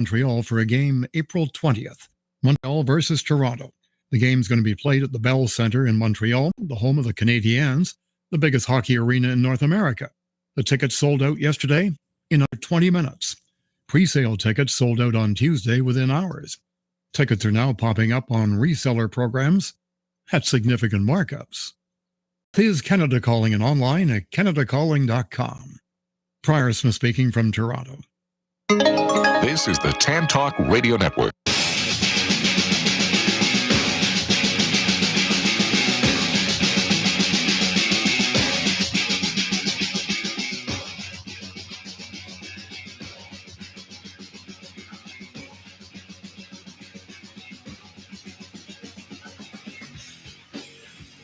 Montreal for a game April 20th. Montreal versus Toronto. The game's going to be played at the Bell Centre in Montreal, the home of the Canadiens, the biggest hockey arena in North America. The tickets sold out yesterday in under 20 minutes. Pre-sale tickets sold out on Tuesday within hours. Tickets are now popping up on reseller programs at significant markups. This is Canada Calling and online at canadacalling.com. Prior Smith speaking from Toronto. This is the TAN Talk Radio Network.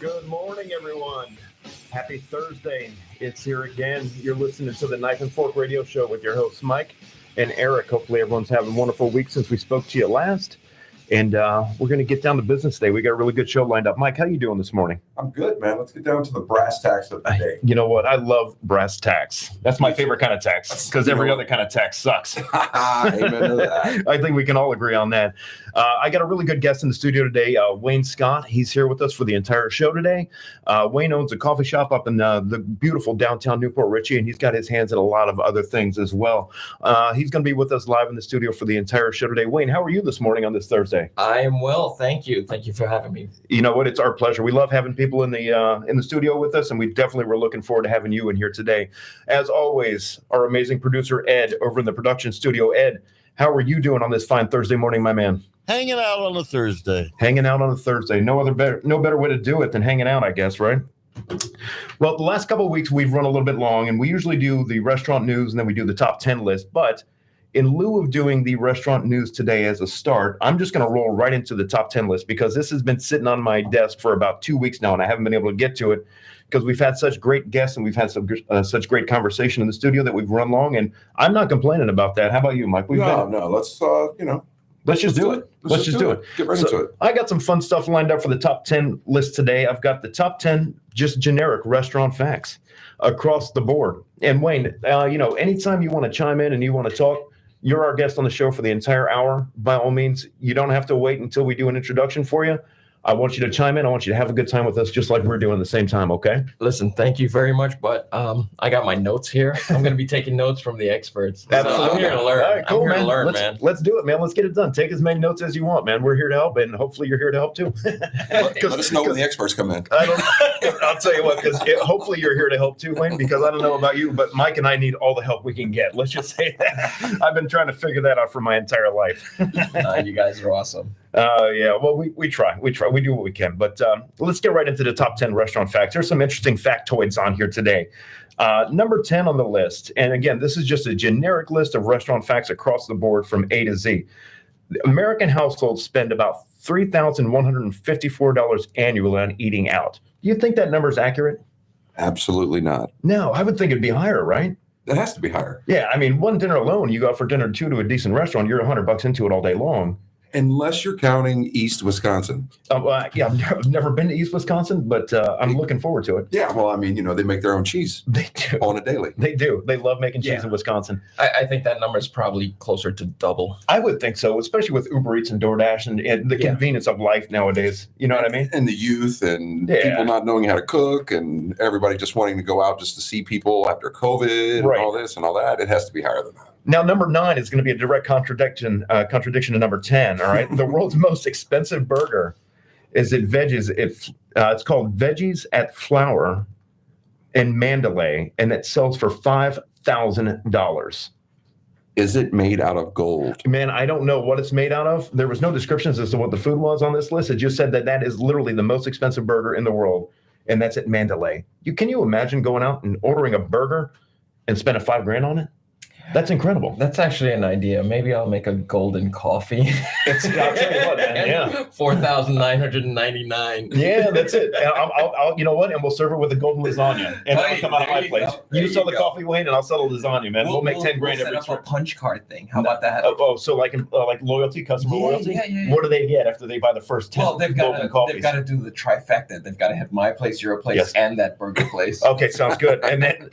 Good morning, everyone. Happy Thursday. It's here again. You're listening to the Knife and Fork Radio Show with your hosts, Mike and Eric. Hopefully everyone's having a wonderful week since we spoke to you last. And we're going to get down to business today. We got a really good show lined up. Mike, how you doing this morning? I'm good, man. Let's get down to the brass tacks of the day. You know what? I love brass tacks. That's my favorite kind of tax, because every other kind of tax sucks. Amen to that. I think we can all agree on that. I got a really good guest in the studio today, Wayne Scott. He's here with us for the entire show today. Wayne owns a coffee shop up in the beautiful downtown Newport Richey, and he's got his hands in a lot of other things as well. He's going to be with us live in the studio for the entire show today. Wayne, how are you this morning on this Thursday? I am well, thank you. Thank you for having me. You know what? It's our pleasure. We love having people in the studio with us, and we definitely were looking forward to having you in here today. As always, our amazing producer, Ed, over in the production studio. Ed, how are you doing on this fine Thursday morning, my man? Hanging out on a Thursday. Hanging out on a Thursday. No better way to do it than hanging out, I guess, right? Well, the last couple of weeks, we've run a little bit long, and we usually do the restaurant news, and then we do the top 10 list, but in lieu of doing the restaurant news today as a start, I'm just going to roll right into the top 10 list, because this has been sitting on my desk for about 2 weeks now, and I haven't been able to get to it because we've had such great guests and we've had such great conversation in the studio that we've run long, and I'm not complaining about that. How about you, Mike? No, let's, Let's just do it. Let's just do it. Get right into it. I got some fun stuff lined up for the top 10 list today. I've got the top 10 just generic restaurant facts across the board. And Wayne, anytime you want to chime in and you want to talk, you're our guest on the show for the entire hour. By all means, you don't have to wait until we do an introduction for you. I want you to chime in. I want you to have a good time with us, just like we're doing at the same time, okay? Listen, thank you very much, but I got my notes here. I'm going to be taking notes from the experts. Absolutely. So I'm here to learn. All right, cool, I'm here man. to learn, man. Let's do it, man. Let's get it done. Take as many notes as you want, man. We're here to help, and hopefully you're here to help too. Let us know when the experts come in. I'll tell you what, because hopefully you're here to help too, Wayne, because I don't know about you, but Mike and I need all the help we can get. Let's just say that. I've been trying to figure that out for my entire life. You guys are awesome. Yeah, well, we try. We do what we can. But let's get right into the top 10 restaurant facts. There's some interesting factoids on here today. Number 10 on the list, and again, this is just a generic list of restaurant facts across the board from A to Z. American households spend about $3,154 annually on eating out. Do you think that number is accurate? Absolutely not. No, I would think it'd be higher, right? It has to be higher. Yeah, I mean, one dinner alone, you go out for dinner two to a decent restaurant, you're $100 into it all day long. Unless you're counting East Wisconsin. Yeah, I've never been to East Wisconsin, but I'm looking forward to it. Yeah, well, I mean, they make their own cheese. They do. On a daily. They do. They love making cheese in Wisconsin. I think that number is probably closer to double. I would think so, especially with Uber Eats and DoorDash and the convenience of life nowadays. You know what I mean? And the youth and people not knowing how to cook and everybody just wanting to go out just to see people after COVID and all this and all that. It has to be higher than that. Now, number 9 is going to be a direct contradiction to number 10. All right, the world's most expensive burger is at Veggies. It's called Veggies at Flower in Mandalay, and it sells for $5,000. Is it made out of gold? Man, I don't know what it's made out of. There was no descriptions as to what the food was on this list. It just said that is literally the most expensive burger in the world, and that's at Mandalay. Can you imagine going out and ordering a burger and spending $5,000 on it? That's incredible. That's actually an idea. Maybe I'll make a golden coffee. I'll tell you what, man. Yeah, $4,999. Yeah, that's it. And I'll you know what? And we'll serve it with a golden lasagna, and that'll come out of my place. You sell the coffee, Wayne, and I'll sell the lasagna, man. We'll make $10,000 every time. Set up a punch card thing. How about that? So like loyalty, customer loyalty. Yeah. What do they get after they buy the first 10 golden coffees? They've got to do the trifecta. They've got to hit my place, your place, and that burger place. Okay, sounds good. And then.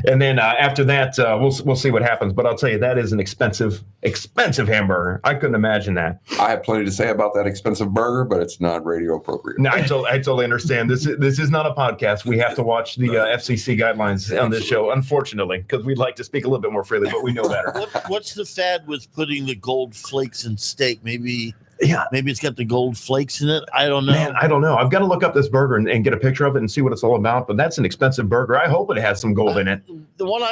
And then after that, we'll see what happens. But I'll tell you, that is an expensive hamburger. I couldn't imagine that. I have plenty to say about that expensive burger, but it's not radio appropriate. No, I totally understand. This is not a podcast. We have to watch the FCC guidelines on this show, unfortunately, because we'd like to speak a little bit more freely, but we know better. What's the fad with putting the gold flakes in steak? Maybe it's got the gold flakes in it. I don't know. Man, I don't know. I've got to look up this burger and get a picture of it and see what it's all about. But that's an expensive burger. I hope it has some gold in it. The one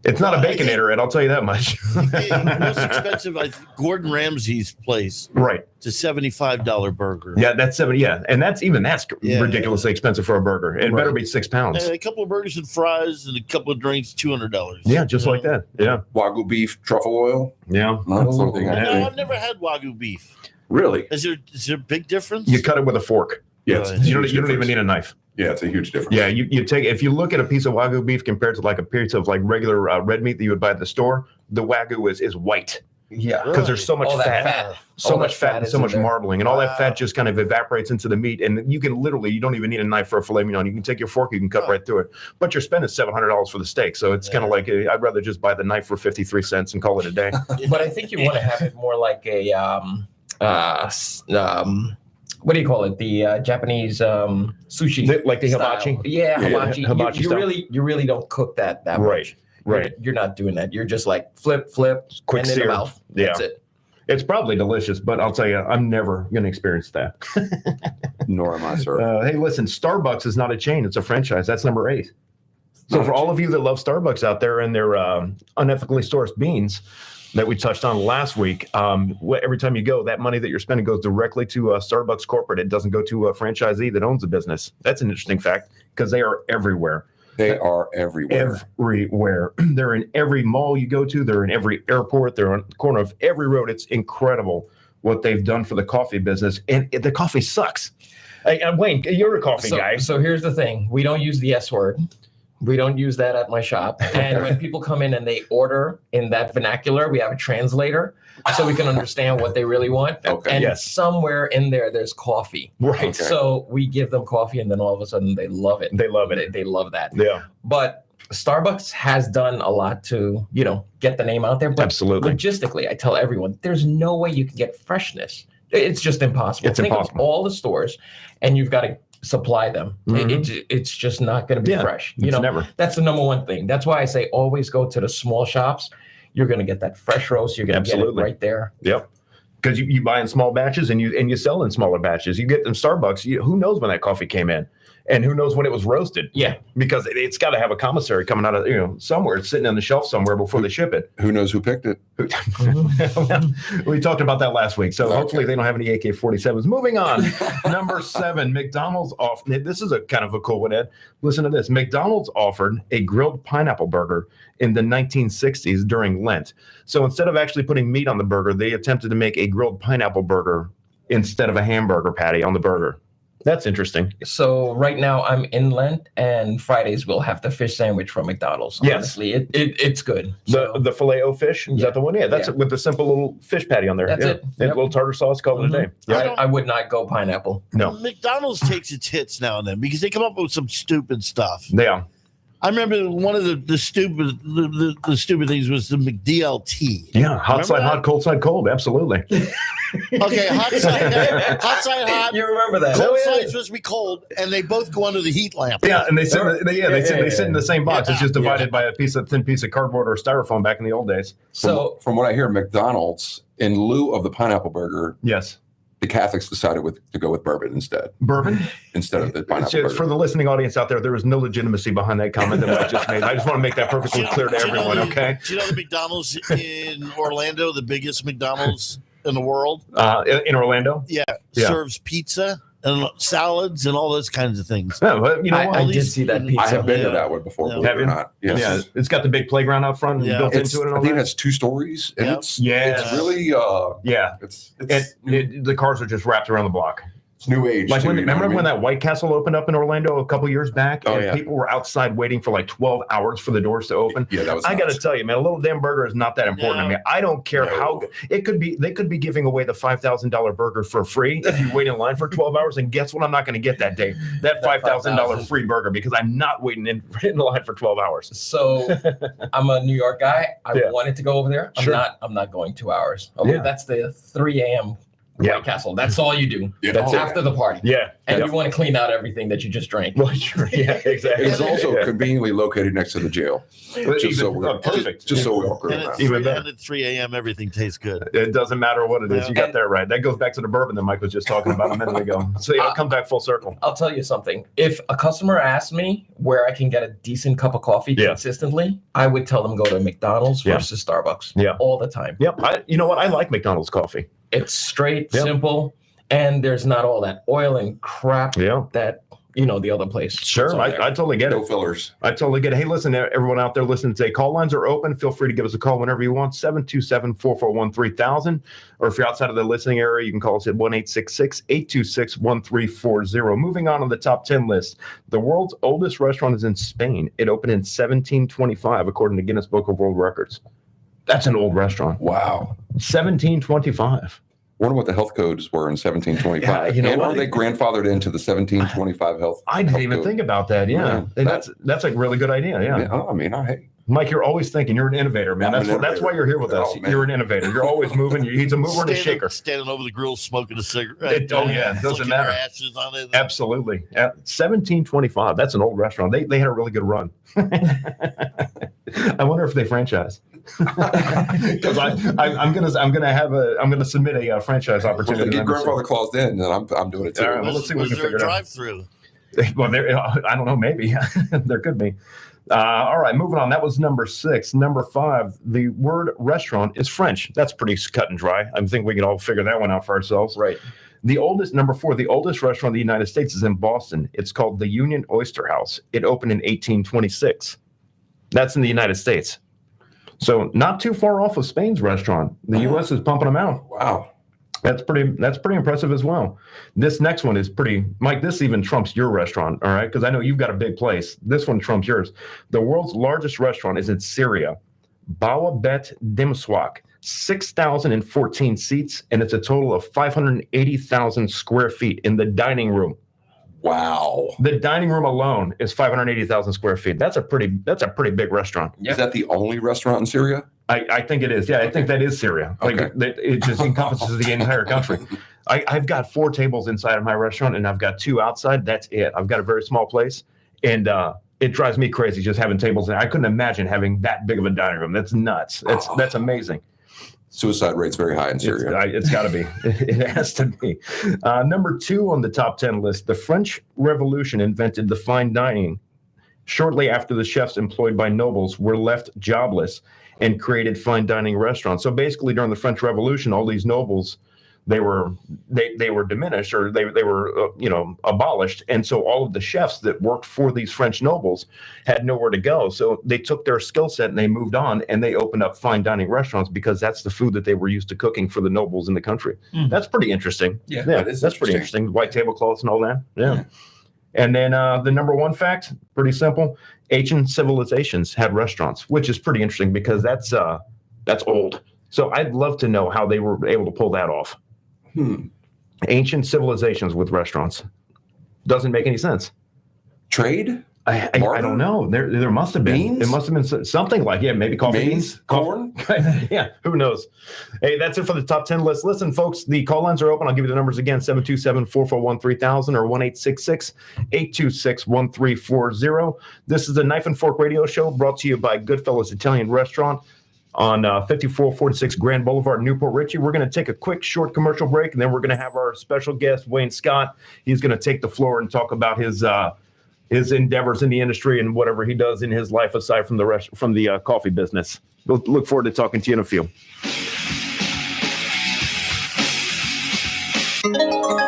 It's not a Baconator, Ed. I'll tell you that much. most expensive, Gordon Ramsay's place. Right. It's a $75 burger. Yeah, that's 70. Yeah, and that's ridiculously expensive for a burger. It better be 6 pounds. And a couple of burgers and fries and a couple of drinks, $200. Yeah, just like that. Yeah. Wagyu beef, truffle oil. Yeah. That's something No, I do. I've never had Wagyu beef. Really? Is there a big difference? You cut it with a fork. Yeah, You don't even need a knife. Yeah, it's a huge difference. Yeah, you take if you look at a piece of Wagyu beef compared to like a piece of like regular red meat that you would buy at the store, the Wagyu is white. Yeah. Because there's so much fat. So much fat and so much marbling, and all that fat just kind of evaporates into the meat. And you can you don't even need a knife for a filet mignon. You can take your fork, you can cut right through it. But you're spending $700 for the steak, so it's kind of like I'd rather just buy the knife for 53 cents and call it a day. But I think you want to have it more like a what do you call it? The Japanese sushi, like the style. hibachi. Yeah, hibachi. Hibachi you style. really don't cook that much. Right. You're not doing that. You're just like flip, Quick and in sear. the mouth. That's it. It's probably delicious, but I'll tell you, I'm never going to experience that. Nor am I, sir. Hey, listen, Starbucks is not a chain. It's a franchise. That's number 8. So for all of you that love Starbucks out there and their unethically sourced beans that we touched on last week, every time you go, that money that you're spending goes directly to Starbucks corporate. It doesn't go to a franchisee that owns the business. That's an interesting fact because they are everywhere. They are everywhere. Everywhere. They're in every mall you go to. They're in every airport. They're on the corner of every road. It's incredible what they've done for the coffee business. And the coffee sucks. Wayne, you're a coffee guy. So here's the thing. We don't use the S word. We don't use that at my shop. And when people come in and they order in that vernacular, we have a translator so we can understand what they really want. Okay. And somewhere in there's coffee. Right. Okay. So we give them coffee and then all of a sudden they love it. They love it. They love that. Yeah. But Starbucks has done a lot to, get the name out there. But Absolutely. logistically, I tell everyone, there's no way you can get freshness. It's just impossible. Think of all the stores and you've got to supply them. It's just not going to be fresh. Never. That's the number one thing. That's why I say always go to the small shops. You're going to get that fresh roast. You're going to get it right there. Yep. Because you buy in small batches and you sell in smaller batches. You get them Starbucks. Who knows when that coffee came in, and who knows when it was roasted? Yeah. Because it's got to have a commissary coming out of somewhere. It's sitting on the shelf somewhere before they ship it. Who knows who picked it? We talked about that last week. So hopefully they don't have any AK-47s. Moving on. Number 7, McDonald's offered. This is a kind of a cool one, Ed. Listen to this. McDonald's offered a grilled pineapple burger in the 1960s during Lent. So instead of actually putting meat on the burger, they attempted to make a grilled pineapple burger instead of a hamburger patty on the burger. That's interesting. So right now I'm in Lent, and Fridays we'll have the fish sandwich from McDonald's. Yes. Honestly, it's good. The filet-o fish, is that the one? Yeah, that's it, with the simple little fish patty on there. That's it. And a little tartar sauce, call it a day. Yeah. I would not go pineapple. No. McDonald's takes its hits now and then because they come up with some stupid stuff. Yeah. I remember one of the stupid things was the McDLT. Yeah, hot side hot, cold side cold. Absolutely. Okay, hot side hot. You remember that? Cold side's supposed to be cold, and they both go under the heat lamp. Yeah, and they sit in the same box. Yeah. It's just divided by a thin piece of cardboard or styrofoam back in the old days. So From what I hear, McDonald's, in lieu of the pineapple burger, Yes. the Catholics decided to go with bourbon instead of the pineapple burger. For the listening audience out there is no legitimacy behind that comment that I just made. I just want to make that perfectly clear to everyone, okay? Do you know the McDonald's in Orlando, the biggest McDonald's in the world? In Orlando? Yeah. Serves pizza and salads and all those kinds of things. Yeah, well, you know what? I did see that pizza. I have been to that one before, believe it or not. Yes. Yeah, it's got the big playground out front built into it and all I think it that. has 2 stories, and it's really Yeah. it's the cars are just wrapped around the block. It's new age. Like too, remember when that White Castle opened up in Orlando a couple years back, Oh, and yeah. people were outside waiting for like 12 hours for the doors to open? Yeah, that was. I got to nuts. tell you, man, a little damn burger is not that important to me. I don't care No. how good it could be. They could be giving away the $5,000 burger for free if you wait in line for 12 hours. And guess what? I'm not going to get that day. That $5,000 free burger because I'm not waiting in line for 12 hours. So I'm a New York guy. I wanted to go over there. I'm not going 2 hours. Okay, that's the 3 a.m. White Castle. That's all you do. Yeah. That's after the party. Yeah. And you want to clean out everything that you just drank. Well, sure. Yeah, exactly. It's also conveniently located next to the jail. Just so we're perfect. Just so we all agree And on at, that. Even 3, better. and at 3 a.m., everything tastes good. It doesn't matter what it is. You got that right. That goes back to the bourbon that Mike was just talking about a minute ago. So I'll come back full circle. I'll tell you something. If a customer asks me where I can get a decent cup of coffee consistently, I would tell them go to McDonald's versus Starbucks. Yeah. All the time. Yep. You know what? I like McDonald's coffee. It's straight, simple, and there's not all that oil and crap that the other place. Sure, I totally get No it. fillers. I totally get it. Hey, listen, everyone out there listening today, call lines are open. Feel free to give us a call whenever you want, 727-441-3000. Or if you're outside of the listening area, you can call us at 1-866-826-1340. Moving on the top 10 list, the world's oldest restaurant is in Spain. It opened in 1725, according to Guinness Book of World Records. That's an old restaurant. Wow. 1725. Wonder what the health codes were in 1725. Yeah, you know and what? are they grandfathered into the 1725 health? I didn't health even code? think about that. Yeah. That's a really good idea. Yeah. I mean, hey. Mike, you're always thinking. You're an innovator, man. I'm an That's why you're here with us. Oh, man. You're an innovator. You're always moving. He's a mover and a shaker. Standing over the grill smoking a cigarette. It doesn't flicking matter. their ashes on it. Absolutely. 1725. That's an old restaurant. They had a really good run. I wonder if they franchise. Because I'm gonna submit a franchise Well, if opportunity. they get grandfather claused in, then I'm doing it too. All right, well, let's see what we Was can there figure a it out. drive-through? Well, I don't know. Maybe there could be. All right, moving on. That was number 6. Number 5. The word restaurant is French. That's pretty cut and dry. I think we can all figure that one out for ourselves. Right. Number 4. The oldest restaurant in the United States is in Boston. It's called the Union Oyster House. It opened in 1826. That's in the United States. So not too far off of Spain's restaurant. The U.S. is pumping them out. Wow. That's pretty impressive as well. This next one is pretty, Mike, this even trumps your restaurant, all right? Because I know you've got a big place. This one trumps yours. The world's largest restaurant is in Syria, Bawabet Dimswak, 6,014 seats, and it's a total of 580,000 square feet in the dining room. Wow. The dining room alone is 580,000 square feet. That's a pretty big restaurant. Is that the only restaurant in Syria? I think it is. Yeah, I think that is Syria. Like Okay. it just encompasses the entire country. I've got 4 tables inside of my restaurant, and I've got 2 outside. That's it. I've got a very small place, and it drives me crazy just having tables in. I couldn't imagine having that big of a dining room. That's nuts. That's amazing. Suicide rate's very high in Syria. It's got to be. It has to be. Number 2 on the top 10 list, the French Revolution invented the fine dining. Shortly after the chefs employed by nobles were left jobless and created fine dining restaurants. So basically during the French Revolution, all these nobles, they were diminished, or they were abolished. And so all of the chefs that worked for these French nobles had nowhere to go. So they took their skill set and they moved on, and they opened up fine dining restaurants because that's the food that they were used to cooking for the nobles in the country. That's pretty interesting. Yeah, that's pretty interesting. White tablecloths and all that. Yeah. And then the number 1 fact, pretty simple. Ancient civilizations had restaurants, which is pretty interesting because that's old. So I'd love to know how they were able to pull that off. Ancient civilizations with restaurants. Doesn't make any sense. Trade? I don't know. There must have been. Beans? It must have been something like, maybe coffee beans. Corn? Yeah, who knows? Hey, that's it for the top 10 list. Listen, folks, the call lines are open. I'll give you the numbers again, 727-441-3000 or 1-866-826-1340. This is the Knife and Fork Radio Show brought to you by Goodfellas Italian Restaurant on 5446 Grand Boulevard, Newport Richey. We're going to take a quick, short commercial break, and then we're going to have our special guest, Wayne Scott. He's going to take the floor and talk about his endeavors in the industry and whatever he does in his life aside from the coffee business. We'll look forward to talking to you in a few.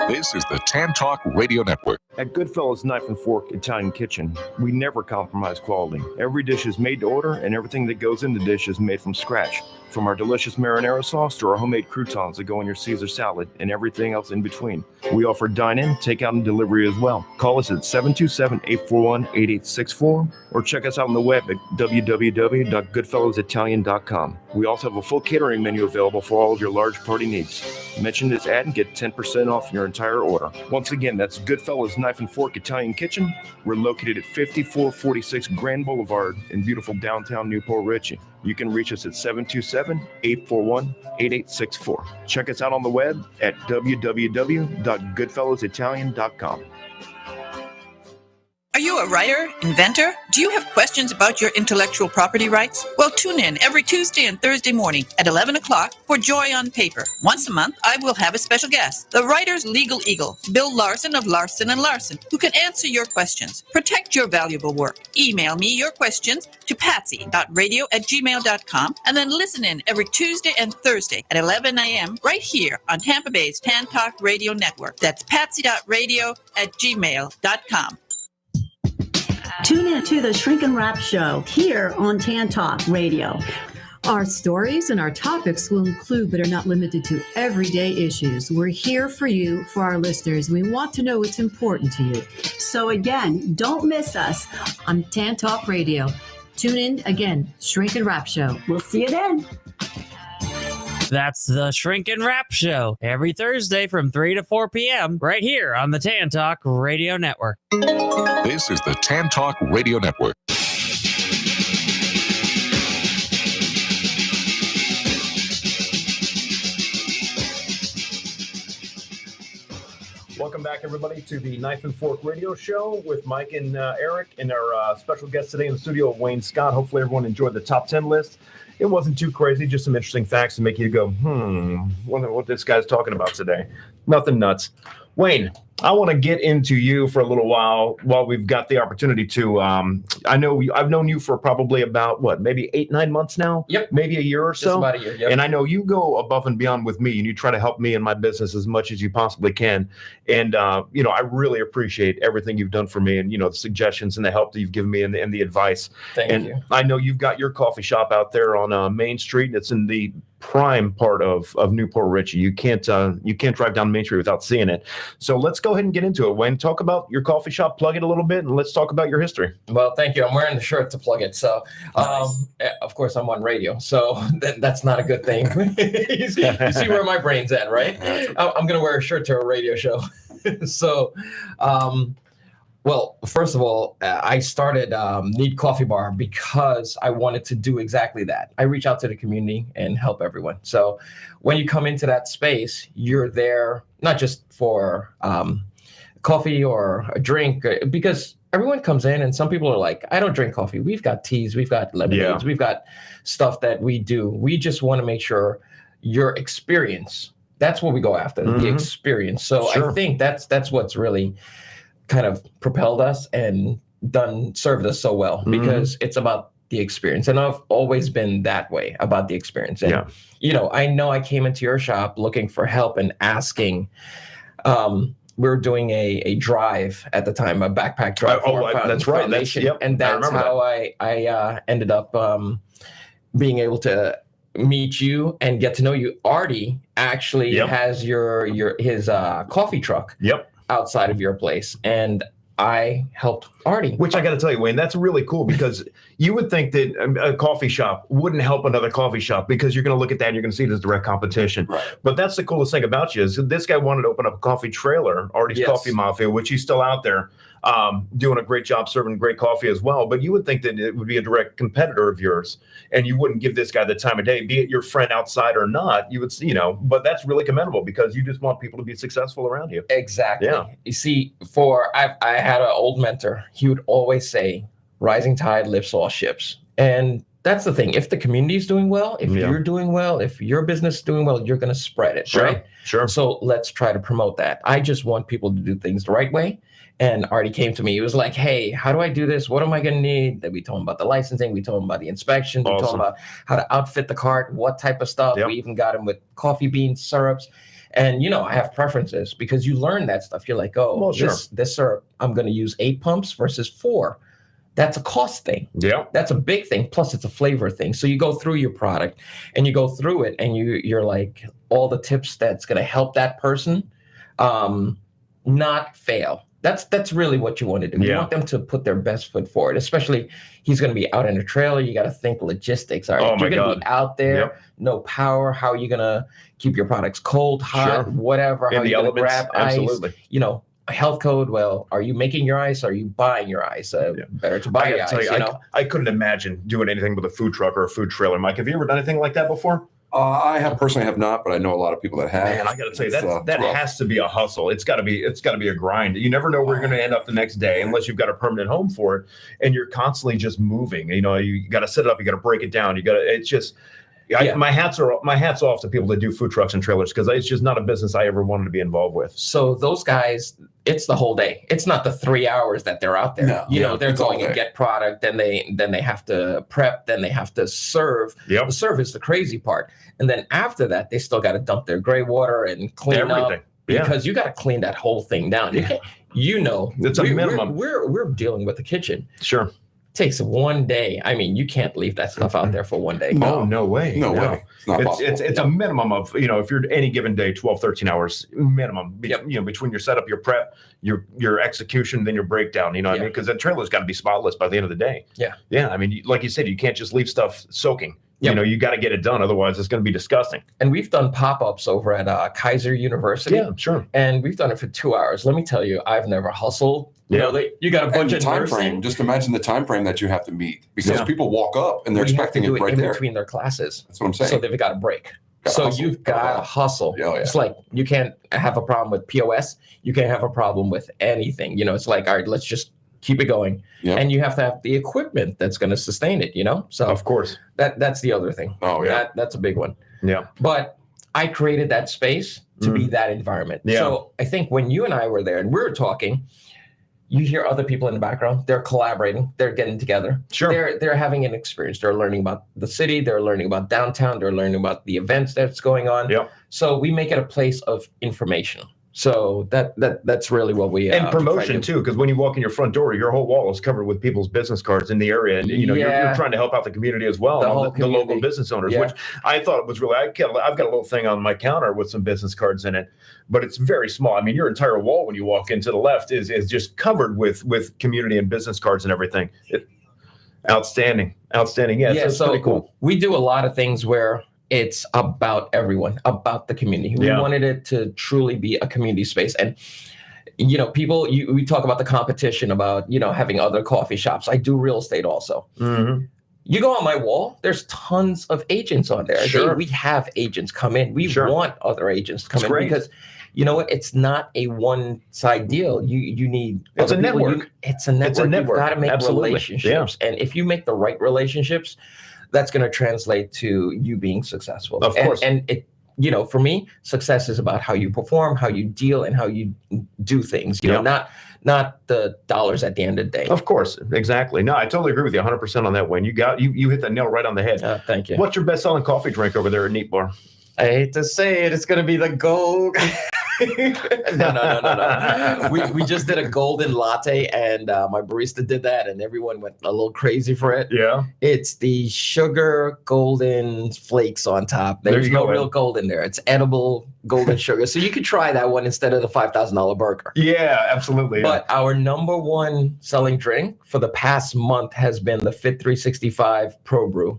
This is the Tan Talk Radio Network. At Goodfellas Knife and Fork Italian Kitchen, we never compromise quality. Every dish is made to order, and everything that goes in the dish is made from scratch. From our delicious marinara sauce to our homemade croutons that go in your Caesar salad and everything else in between. We offer dine-in, takeout, and delivery as well. Call us at 727-841-8864 or check us out on the web at www.goodfellowsitalian.com. We also have a full catering menu available for all of your large party needs. Mention this ad and get 10% off your entire order. Once again, that's Goodfellas Knife and Fork Italian Kitchen. We're located at 5446 Grand Boulevard in beautiful downtown Newport Richey. You can reach us at 727-841-8864. Check us out on the web at www.goodfellowsitalian.com. Are you a writer, inventor? Do you have questions about your intellectual property rights? Well, tune in every Tuesday and Thursday morning at 11 o'clock for Joy on Paper. Once a month, I will have a special guest, the writer's legal eagle, Bill Larson of Larson & Larson, who can answer your questions. Protect your valuable work. Email me your questions to patsy.radio@gmail.com and then listen in every Tuesday and Thursday at 11 a.m. right here on Tampa Bay's Tan Talk Radio Network. That's patsy.radio@gmail.com. Tune in to the Shrink and Wrap Show here on Tan Talk Radio. Our stories and our topics will include, but are not limited to, everyday issues. We're here for you, for our listeners. We want to know what's important to you. So again, don't miss us on Tan Talk Radio. Tune in again, Shrink and Wrap Show. We'll see you then. That's the Shrink and Wrap Show every Thursday from 3 to 4 p.m. right here on the Tan Talk Radio Network. This is the Tan Talk Radio Network. Welcome back, everybody, to the Knife and Fork Radio Show with Mike and Eric, and our special guest today in the studio, Wayne Scott. Hopefully everyone enjoyed the top 10 list. It wasn't too crazy, just some interesting facts to make you go, wonder what this guy's talking about today. Nothing nuts. Wayne, I want to get into you for a little while we've got the opportunity to. I've known you for probably about, maybe 8-9 months now? Yep. Maybe a year or so? Just about a year, yep. And I know you go above and beyond with me, and you try to help me in my business as much as you possibly can. And, I really appreciate everything you've done for me and, the suggestions and the help that you've given me and the advice. Thank you. I know you've got your coffee shop out there on Main Street. It's in the prime part of Newport Richey. You can't drive down Main Street without seeing it. So let's go ahead and get into it. Wayne, talk about your coffee shop, plug it a little bit, and let's talk about your history. Well, thank you. I'm wearing the shirt to plug it. So, Nice. Of course, I'm on radio, so that's not a good thing. you see where my brain's at, right? I'm going to wear a shirt to a radio show. So, well, first of all, I started Need Coffee Bar because I wanted to do exactly that. I reach out to the community and help everyone. So when you come into that space, you're there not just for coffee or a drink, because everyone comes in and some people are like, I don't drink coffee. We've got teas, we've got lemonades, we've got stuff that we do. We just want to make sure your experience, that's what we go after, the experience. So I think that's what's really kind of propelled us and served us so well, because it's about the experience. And I've always been that way about the experience. And, I know I came into your shop looking for help and asking, we were doing a drive at the time, a backpack drive. That's right. And that's how I ended up being able to meet you and get to know you. Artie actually has his coffee truck outside of your place, and I helped Artie. Which I got to tell you, Wayne, that's really cool, because you would think that a coffee shop wouldn't help another coffee shop, because you're going to look at that and you're going to see it as direct competition. Right. But that's the coolest thing about you, is this guy wanted to open up a coffee trailer, Artie's Coffee Mafia, which he's still out there doing a great job serving great coffee as well. But you would think that it would be a direct competitor of yours, and you wouldn't give this guy the time of day, be it your friend outside or not. You would, but that's really commendable, because you just want people to be successful around you. Exactly. Yeah. You see, I had an old mentor. He would always say, rising tide lifts all ships. And that's the thing. If the community is doing well, if you're doing well, if your business is doing well, you're going to spread it, right? Sure. So let's try to promote that. I just want people to do things the right way. And Artie came to me. He was like, hey, how do I do this? What am I going to need? We told him about the licensing. We told him about the inspection. We told him about how to outfit the cart, what type of stuff. We even got him with coffee beans, syrups. And, I have preferences, because you learn that stuff. You're like, this syrup, I'm going to use 8 pumps versus 4. that's a cost thing. Yeah. That's a big thing. Plus, it's a flavor thing. So you go through your product and you go through it and you're like, all the tips that's going to help that person not fail. That's really what you want to do. You want them to put their best foot forward, especially he's going to be out in a trailer. You got to think logistics. All right, you're going to be out there, no power. How are you going to keep your products cold, hot, whatever? How are you going to grab ice? You know, a health code. Well, are you making your ice? Are you buying your ice? Better to buy your ice. I couldn't imagine doing anything with a food truck or a food trailer. Mike, have you ever done anything like that before? I personally have not, but I know a lot of people that have. Man, I got to tell you, that has to be a hustle. It's got to be a grind. You never know where you're going to end up the next day unless you've got a permanent home for it, and you're constantly just moving. You know, you got to set it up, you got to break it down. It's just. My hats off to people that do food trucks and trailers, because it's just not a business I ever wanted to be involved with. So those guys, it's the whole day. It's not the 3 hours that they're out there. No, you know, they're going and get product, then they have to prep, then they have to serve. Yep. The serve is the crazy part. And then after that, they still got to dump their gray water and clean everything up, because you got to clean that whole thing down. You can't, it's a minimum. We're dealing with the kitchen. Sure. Takes one day. I mean, you can't leave that stuff out there for one day. No, no way. No way. It's not possible. It's a minimum of, if you're any given day, 12, 13 hours minimum, between your setup, your prep, your execution, then your breakdown, what I mean? Because the trailer's got to be spotless by the end of the day. Yeah. Yeah. I mean, like you said, you can't just leave stuff soaking. Yep. You got to get it done. Otherwise, it's going to be disgusting. And we've done pop-ups over at Kaiser University. Yeah, sure. And we've done it for 2 hours. Let me tell you, I've never hustled. You got a bunch of time frame. Just imagine the time frame that you have to meet, because people walk up and they're expecting it right there. In between their classes. That's what I'm saying. So they've got a break. You've got to hustle. Yeah. It's like you can't have a problem with POS. You can't have a problem with anything. It's like, all right, let's just keep it going. Yep. And you have to have the equipment that's going to sustain it, So of course, that's the other thing. Oh yeah. That's a big one. Yeah. But I created that space to be that environment. Yeah. So I think when you and I were there and we were talking, you hear other people in the background, they're collaborating, they're getting together. Sure. They're having an experience. They're learning about the city, they're learning about downtown, they're learning about the events that's going on. Yep. So we make it a place of information. So that's really what we and promotion too, because when you walk in your front door, your whole wall is covered with people's business cards in the area, and you're trying to help out the community as well, the local business owners. Which I thought was really. I've got a little thing on my counter with some business cards in it, but it's very small. I mean, your entire wall when you walk into the left is just covered with community and business cards and everything. Outstanding. Yeah, so pretty cool. We do a lot of things where it's about everyone, about the community. We wanted it to truly be a community space. And, people, we talk about the competition, about, having other coffee shops. I do real estate also. Mm-hmm. You go on my wall, there's tons of agents on there. Sure. We have agents come in. We want other agents to come in because, it's not a one-side deal. You need... It's a network. It's a network. You've got to make relationships. Yeah. And if you make the right relationships, that's going to translate to you being successful. Of course. And it, for me, success is about how you perform, how you deal, and how you do things, not the dollars at the end of the day. Of course. Exactly. No, I totally agree with you 100% on that one. You hit the nail right on the head. Thank you. What's your best-selling coffee drink over there at Neat Bar? I hate to say it, it's going to be the gold. No. We just did a golden latte, and my barista did that, and everyone went a little crazy for it. Yeah. It's the sugar golden flakes on top. There's no real gold in there. It's edible golden sugar. So you could try that one instead of the $5,000 burger. Yeah, absolutely. But our number one selling drink for the past month has been the Fit 365 Pro Brew.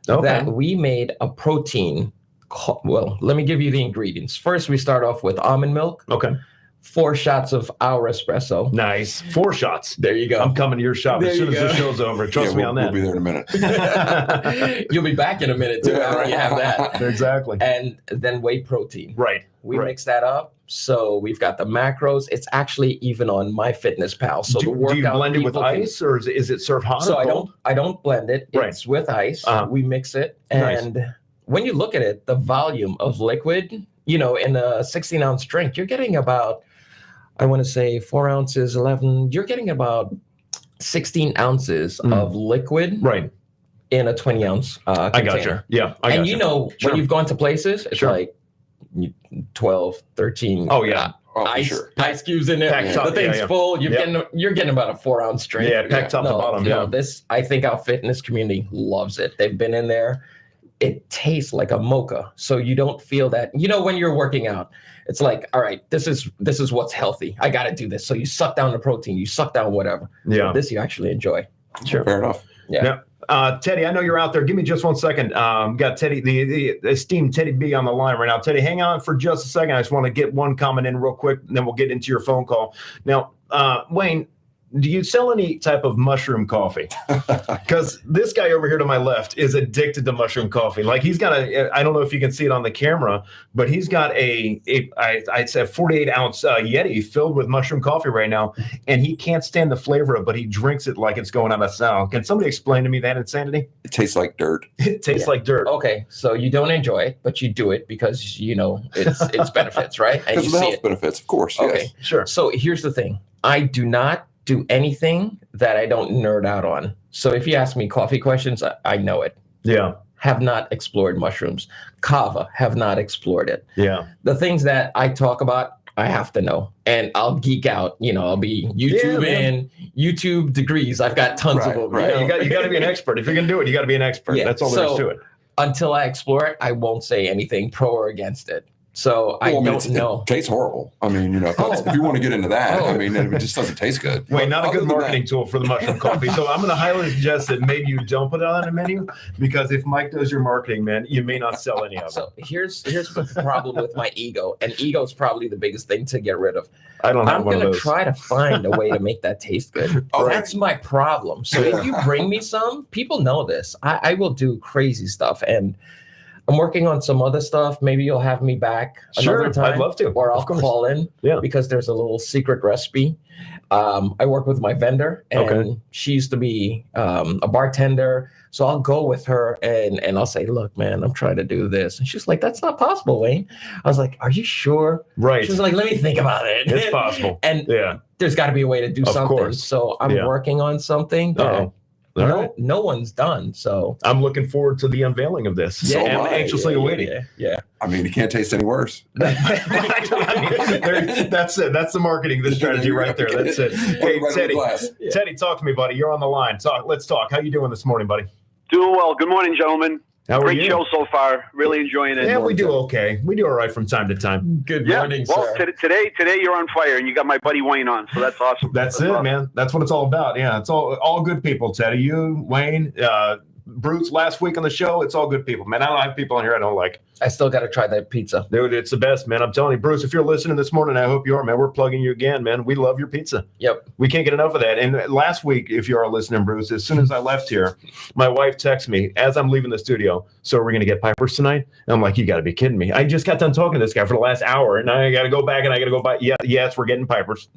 Okay. That we made a protein. Well, let me give you the ingredients. First, we start off with almond milk. Okay. 4 shots of our espresso. Nice. 4 shots. There you go. I'm coming to your shop as soon as the show's over. Trust me on that. We'll be there in a minute. You'll be back in a minute, too, after you have that. Exactly. And then whey protein. Right. We mix that up. So we've got the macros. It's actually even on MyFitnessPal. So do you blend it with ice, or is it served hot? So or cold? I don't blend it. Right. It's with ice. We mix it. Nice. And when you look at it, the volume of liquid, in a 16-ounce drink, you're getting about, I want to say 4 ounces, 11. You're getting about 16 ounces of liquid. Right. In a 20-ounce container. I got you. Yeah. When you've gone to places, it's like 12, 13. Oh, yeah. ice cubes in it. The thing's full. You're getting about a 4-ounce drink. Yeah, packed top to bottom. No, I think our fitness community loves it. They've been in there. It tastes like a mocha, so you don't feel that. When you're working out, it's like, all right, this is what's healthy. I got to do this. So you suck down the protein, you suck down whatever. Yeah, so this you actually enjoy. Sure, fair enough. Yeah. Now, Teddy, I know you're out there. Give me just 1 second. Got Teddy, the esteemed Teddy B on the line right now. Teddy, hang on for just a second. I just want to get one comment in real quick, and then we'll get into your phone call. Now, Wayne, do you sell any type of mushroom coffee? Because this guy over here to my left is addicted to mushroom coffee. Like he's got I don't know if you can see it on the camera, but he's got I'd say a 48-ounce Yeti filled with mushroom coffee right now, and he can't stand the flavor of it, but he drinks it like it's going out of style. Can somebody explain to me that insanity? It tastes like dirt. It tastes like dirt. Okay, so you don't enjoy it, but you do it because it's benefits, right? And because of the health benefits, of course. Okay, yes. Sure. So here's the thing: I do not do anything that I don't nerd out on. So if you ask me coffee questions, I know it. Yeah. Have not explored mushrooms. Kava, have not explored it. Yeah. The things that I talk about, I have to know. And I'll geek out. I'll be YouTube YouTube degrees. I've got tons of them. Right. You got to be an expert. If you're going to do it, you got to be an expert. Yeah. That's all there is to it. Until I explore it, I won't say anything pro or against it. So I don't know. It tastes horrible. I mean, if you want to get into that, I mean, it just doesn't taste good. Wait, not a good marketing tool for the mushroom coffee. So I'm going to highly suggest that maybe you don't put it on the menu, because if Mike does your marketing, man, you may not sell any of it. So here's the problem with my ego, and ego is probably the biggest thing to get rid of. I don't have one of those. I'm going to try to find a way to make that taste good. That's my problem. So if you bring me some, people know this. I will do crazy stuff, and I'm working on some other stuff. Maybe you'll have me back another time. I'd love to. Or I'll call in because there's a little secret recipe. I work with my vendor, and she used to be a bartender. So I'll go with her and I'll say, look, man, I'm trying to do this. And she's like, that's not possible, Wayne. I was like, are you sure? Right. She's like, let me think about it. It's possible. And there's got to be a way to do something. Course. So I'm working on something that no one's done. So I'm looking forward to the unveiling of this. Yeah, I'm anxiously awaiting. Yeah. I mean, it can't taste any worse. That's it. That's the marketing strategy right there. That's it. Hey, Teddy, talk to me, buddy. You're on the line. Let's talk. How you doing this morning, buddy? Doing well. Good morning, gentlemen. How are you? Great show so far. Really enjoying it. Yeah, we do okay. We do all right from time to time. Good morning, well, sir. Today you're on fire, and you got my buddy Wayne on, so that's awesome. That's it, man. That's what it's all about. Yeah, it's all good people, Teddy. You, Wayne, Bruce, last week on the show, it's all good people, man. I don't have people on here I don't like. I still got to try that pizza. Dude, it's the best, man. I'm telling you, Bruce, if you're listening this morning, I hope you are, man. We're plugging you again, man. We love your pizza. Yep. We can't get enough of that. And last week, if you are listening, Bruce, as soon as I left here, my wife texted me as I'm leaving the studio, so we're going to get Pipers tonight? And I'm like, you got to be kidding me. I just got done talking to this guy for the last hour, and I got to go back and I got to go buy. Yeah, yes, we're getting Pipers.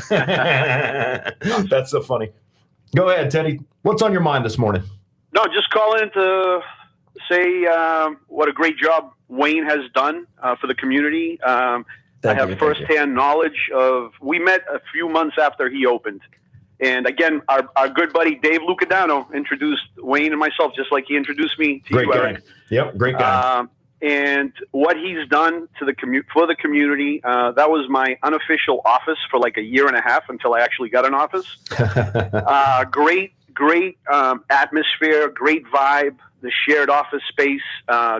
That's so funny. Go ahead, Teddy. What's on your mind this morning? No, just calling to say what a great job Wayne has done for the community. I have firsthand knowledge of. We met a few months after he opened, and again, our good buddy Dave Lucadano introduced Wayne and myself, just like he introduced me to you, Eric. Yep, great guy. And what he's done to for the community, that was my unofficial office for like a year and a half until I actually got an office. Great atmosphere, great vibe, the shared office space,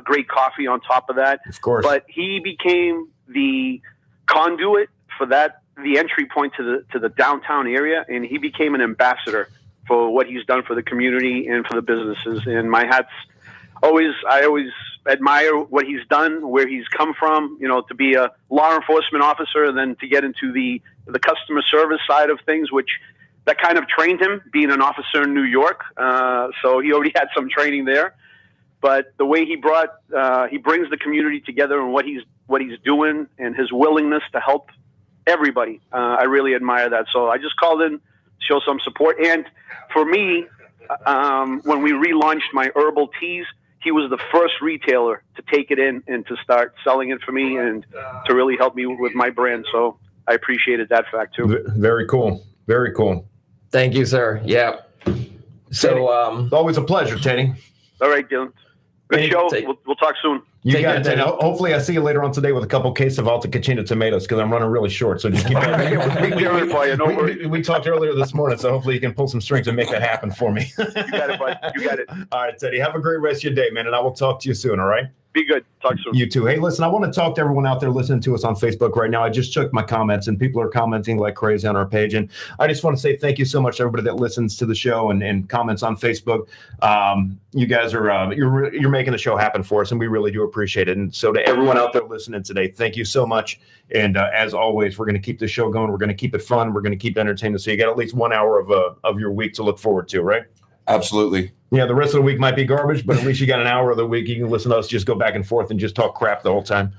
great coffee on top of that. Of course. But he became the conduit for the entry point to the downtown area, and he became an ambassador for what he's done for the community and for the businesses. And my hat's I always admire what he's done, where he's come from, to be a law enforcement officer and then to get into the customer service side of things, which that kind of trained him being an officer in New York. So he already had some training there, but the way he brings the community together and what he's doing and his willingness to help everybody, I really admire that. So I just called in to show some support. And for me, when we relaunched my herbal teas, he was the first retailer to take it in and to start selling it for me and to really help me with my brand. So I appreciated that fact too. Very cool. Very cool. Thank you, sir. Yeah. So always a pleasure, Teddy. All right, Dylan. Good show. We'll talk soon. You got it. Hopefully, I see you later on today with a couple cases of Alta Cacina tomatoes because I'm running really short. So just keep we talked earlier this morning, so hopefully you can pull some strings and make that happen for me. You got it, bud. You got it. All right, Teddy. Have a great rest of your day, man, and I will talk to you soon. All right. Be good. Talk soon. You too. Hey, listen, I want to talk to everyone out there listening to us on Facebook right now. I just checked my comments, and people are commenting like crazy on our page. And I just want to say thank you so much to everybody that listens to the show and comments on Facebook. You guys are you're making the show happen for us, and we really do appreciate it. And so to everyone out there listening today, thank you so much. And as always, we're going to keep the show going. We're going to keep it fun. We're going to keep entertaining. So you got at least 1 hour of your week to look forward to, right? Absolutely. Yeah, the rest of the week might be garbage, but at least you got an hour of the week. You can listen to us just go back and forth and just talk crap the whole time.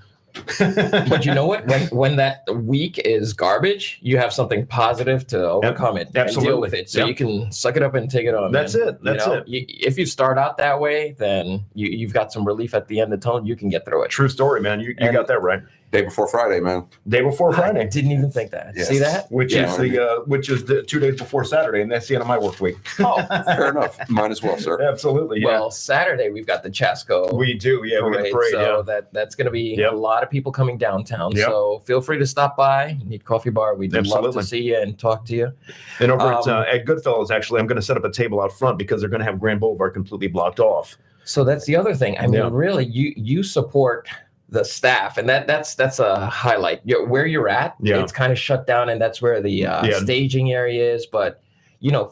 But you know what? When that week is garbage, you have something positive to overcome it and deal with it. So you can suck it up and take it on. That's it. That's it. If you start out that way, then you've got some relief at the end of the tunnel. You can get through it. True story, man. You got that right. Day before Friday, man. Day before Friday. I didn't even think that. Yes. See that? Which is the 2 days before Saturday, and that's the end of my work week. Oh, fair enough. Mine as well, sir. Absolutely. Yeah. Well, Saturday we've got the Chasco. We do. Yeah, we got the parade. So that's going to be a lot of people coming downtown. Yep. So feel free to stop by. Need coffee bar. We'd love to see you and talk to you. And over at Goodfellas, actually, I'm going to set up a table out front because they're going to have Grand Boulevard completely blocked off. So that's the other thing. I mean, really, you support the staff, and that's a highlight. Where you're at, it's kind of shut down, and that's where the staging area is. But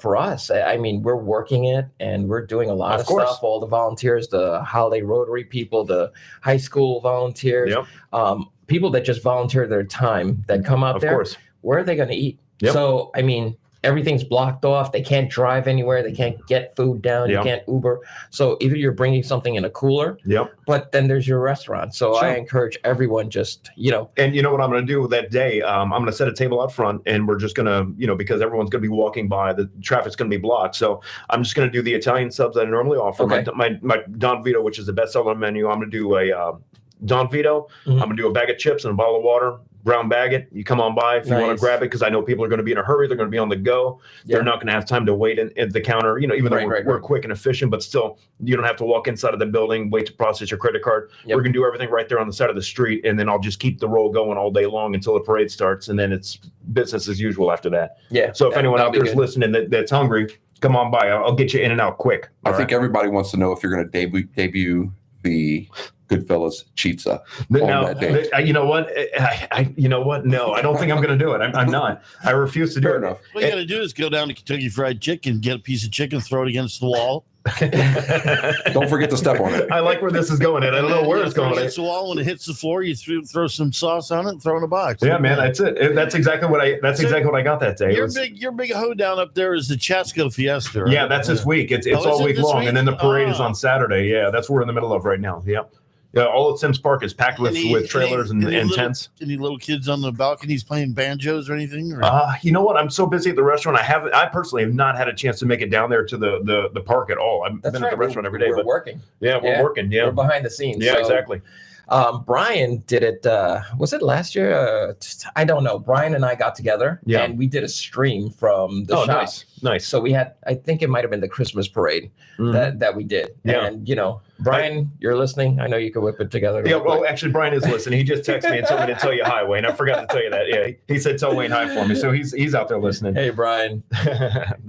for us, I mean, we're working it, and we're doing a lot of stuff. All the volunteers, the holiday Rotary people, the high school volunteers, people that just volunteer their time that come out there. Where are they going to eat? So I mean, everything's blocked off. They can't drive anywhere. They can't get food down. You can't Uber. So either you're bringing something in a cooler, but then there's your restaurant. So I encourage everyone just, And you know what I'm going to do that day? I'm going to set a table out front, and we're just going to, because everyone's going to be walking by, the traffic's going to be blocked. So I'm just going to do the Italian subs that I normally offer. My Don Vito, which is the bestseller menu. I'm going to do a Don Vito. I'm going to do a bag of chips and a bottle of water. Brown bag it. You come on by if you want to grab it, because I know people are going to be in a hurry. They're going to be on the go. They're not going to have time to wait at the counter. Even though we're quick and efficient, but still, you don't have to walk inside of the building, wait to process your credit card. We're going to do everything right there on the side of the street, and then I'll just keep the roll going all day long until the parade starts, and then it's business as usual after that. Yeah. So if anyone out there is listening that's hungry, come on by. I'll get you in and out quick. I think everybody wants to know if you're going to debut the Goodfellas Chizza on that day. You know what? No, I don't think I'm going to do it. I'm not. I refuse to do it. Enough. What you got to do is go down to Kentucky Fried Chicken, get a piece of chicken, throw it against the wall. Don't forget to step on it. I like where this is going, and I don't know where it's going. It's the wall. When it hits the floor, you throw some sauce on it and throw it in a box. Yeah, man, that's it. That's exactly what I got that day. Your big hoedown up there is the Chasco Fiesta. Right? Yeah, that's this week. It's all week long, and then the parade is on Saturday. Yeah, that's what we're in the middle of right now. Yeah. Yeah, all at Sims Park is packed with trailers and tents. Any little kids on the balconies playing banjos or anything? You know what? I'm so busy at the restaurant. I personally have not had a chance to make it down there to the park at all. I've been at the restaurant every day. We're working. Yeah, we're working. Yeah, we're behind the scenes. Yeah, exactly. Brian did it. Was it last year? I don't know. Brian and I got together and we did a stream from the shop. Nice. So we had, I think it might have been the Christmas parade that we did. Yeah. And Brian, you're listening. I know you could whip it together. Yeah. Well, actually, Brian is listening. He just texted me and told me to tell you hi, Wayne. I forgot to tell you that. Yeah. He said tell Wayne hi for me. So he's out there listening. Hey, Brian.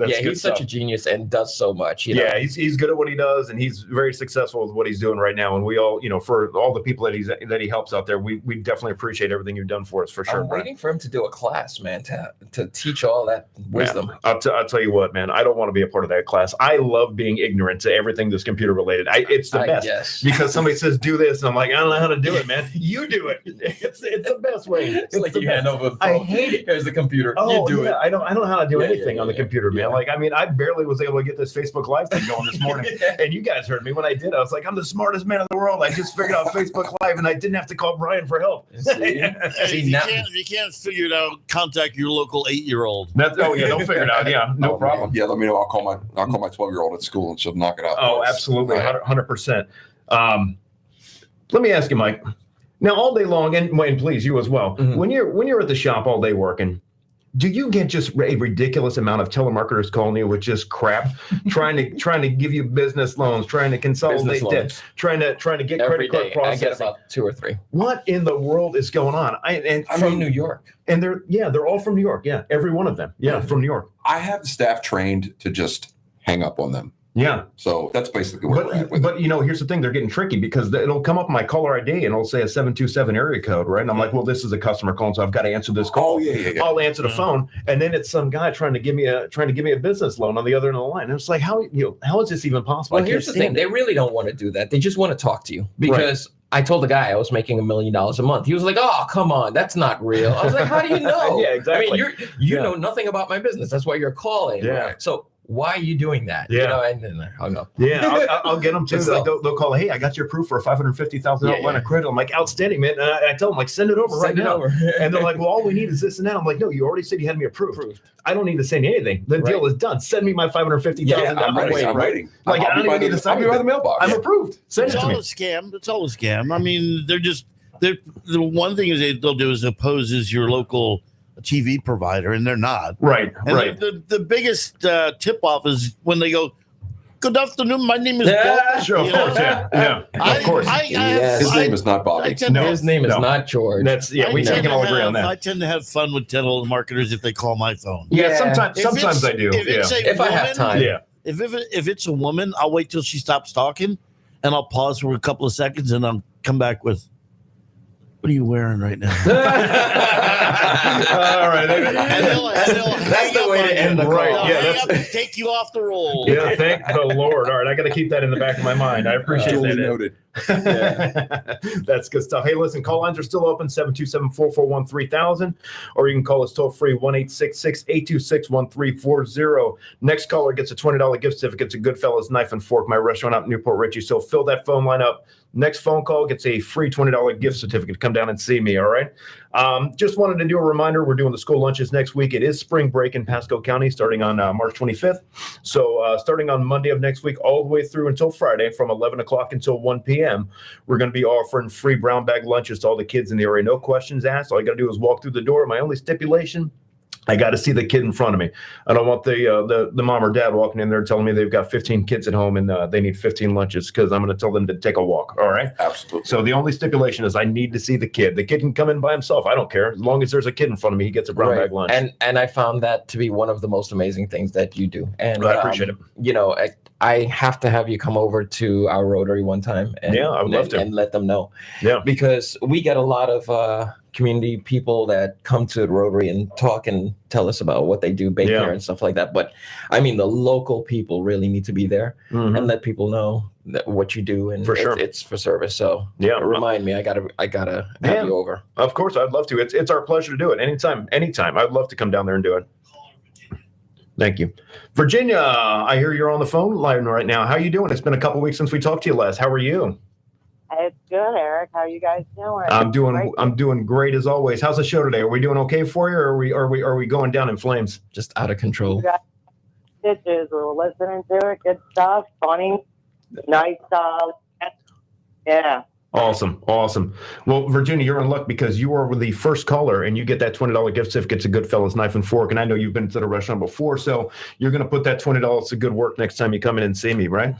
He's such a genius and does so much. Yeah. He's good at what he does, and he's very successful with what he's doing right now. And we all, for all the people that he helps out there, we definitely appreciate everything you've done for us, for sure. I'm waiting for him to do a class, man, to teach all that wisdom. Man, I'll tell you what, man. I don't want to be a part of that class. I love being ignorant to everything that's computer related. It's the best. Guess. Because somebody says do this, and I'm like, I don't know how to do it, man. You do it. It's the best way. It's like you hand over the phone. I hate it. Here's the computer. Oh, you do it. I don't know how to do anything on the computer, man. Like, I mean, I barely was able to get this Facebook Live thing going this morning. And you guys heard me when I did. I was like, I'm the smartest man in the world. I just figured out Facebook Live, and I didn't have to call Brian for help. If you can't figure it out, contact your local 8-year-old. They'll figure it out. Yeah, no problem. Yeah, let me know. I'll call my 12-year-old at school, and she'll knock it out. Oh, absolutely, 100%. Let me ask you, Mike. Now, all day long, and Wayne, please, you as well. Mm-hmm. When you're at the shop all day working, Do you get just a ridiculous amount of telemarketers calling you with just crap, trying to give you business loans, trying to consolidate debt, trying to get Every credit card day, I processing? get about 2 or 3. What in the world is going on? I'm from New York. And they're all from New York. Yeah, every one of them. Yeah, from New York. I have the staff trained to just hang up on them. Yeah. So that's basically where we're at with it. But here's the thing. They're getting tricky because it'll come up my caller ID and it'll say a 727 area code, right? And I'm like, well, this is a customer calling, so I've got to answer this call. Oh, yeah. I'll answer the phone. And then it's some guy trying to give me a business loan on the other end of the line. And it's like, how is this even possible? Well, here's the thing. They really don't want to do that. They just want to talk to you because I told the guy I was making $1 million a month. He was like, "Oh, come on, that's not real." I was like, "How do you know?" Yeah, exactly. I mean, you know nothing about my business. That's why you're calling. Yeah. So why are you doing that? Yeah. And then I hung up. Yeah, I'll get them too. So- They'll call, hey, I got your proof for a $550,000 line of credit. I'm like, outstanding, man. And I tell them, like, send it over right now. And they're like, well, all we need is this and that. I'm like, no, you already said you had me approved. I don't need to send anything. The deal is done. Send me my $550,000. Yeah, I'm waiting. Like, I don't even need to sign I'll be by the mailbox. I'm approved. Send It's it to all me. a scam. It's all a scam. I mean, the one thing is they'll do is oppose as your local TV provider, and they're not. Right, And right. The biggest tip off is when they go, "Good afternoon, my name is Yeah, Bob." Sure, of You know? course, yeah. Of course. His name is not Bobby. His name is not George. We can all agree on that. I tend to have fun with telemarketers if they call my phone. Yeah, sometimes I do. If I have time. Yeah. If it's a woman, I'll wait till she stops talking, and I'll pause for a couple of seconds, and I'll come back with, "What are you wearing right now?" All right. That's the way to end the call. Right, yeah, Hang up and take you off the roll. Yeah, thank the Lord. All right, I got to keep that in the back of my mind. I appreciate Duly that. noted. That's good stuff. Hey, listen, call lines are still open, 727-441-3000, or you can call us toll free, 1-866-826-1340. Next caller gets a $20 gift certificate to Goodfellas Knife and Fork, my restaurant out in Newport Richey. So fill that phone line up. Next phone call gets a free $20 gift certificate. Come down and see me, all right? Just wanted to do a reminder, we're doing the school lunches next week. It is spring break in Pasco County starting on March 25th. So starting on Monday of next week all the way through until Friday from 11 o'clock until 1 p.m., we're going to be offering free brown bag lunches to all the kids in the area. No questions asked. All you got to do is walk through the door. My only stipulation, I got to see the kid in front of me. I don't want the mom or dad walking in there telling me they've got 15 kids at home and they need 15 lunches, because I'm going to tell them to take a walk. All right. Absolutely. So the only stipulation is I need to see the kid. The kid can come in by himself. I don't care. As long as there's a kid in front of me, he gets a brown bag lunch. And I found that to be one of the most amazing things that you do. And I appreciate it. You know, I have to have you come over to our Rotary one time. And, Yeah, I would love to. And let them know. Yeah. Because we get a lot of community people that come to the Rotary and talk and tell us about what they do, bake Yeah. there and stuff like that. But I mean, the local people really need to be there and let people know that what you do, and For sure. it's for service. So Yeah. remind me, I gotta have Yeah. you over. Of course, I'd love to. It's our pleasure to do it. Anytime. I'd love to come down there and do it. Thank you. Virginia, I hear you're on the phone line right now. How you doing? It's been a couple weeks since we talked to you last. How are you? It's good, Eric. How are you guys doing? I'm Great. doing great as always. How's the show today? Are we doing okay for you, or are we going down in flames? Just out of control. You guys, stitches. We were listening to it. Good stuff. Funny. Nice. Yeah. Awesome. Well, Virginia, you're in luck because you are the first caller and you get that $20 gift certificate to Goodfellas Knife and Fork. And I know you've been to the restaurant before, so you're going to put that $20 to good work next time you come in and see me, right?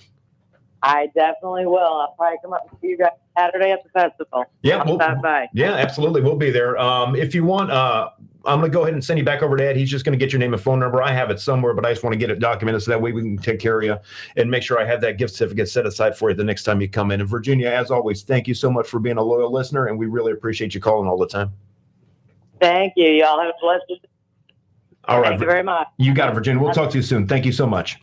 I definitely will. I'll probably come up and see you guys Saturday at the festival. Yeah, I'll stop by. Yeah, absolutely. We'll be there. If you want, I'm going to go ahead and send you back over to Ed. He's just going to get your name and phone number. I have it somewhere, but I just want to get it documented so that way we can take care of you and make sure I have that gift certificate set aside for you the next time you come in. And Virginia, as always, thank you so much for being a loyal listener, and we really appreciate you calling all the time. Thank you. Y'all have a blessed day. All right. Thank you very much. You got it, Virginia. We'll talk to you soon. Thank you so much.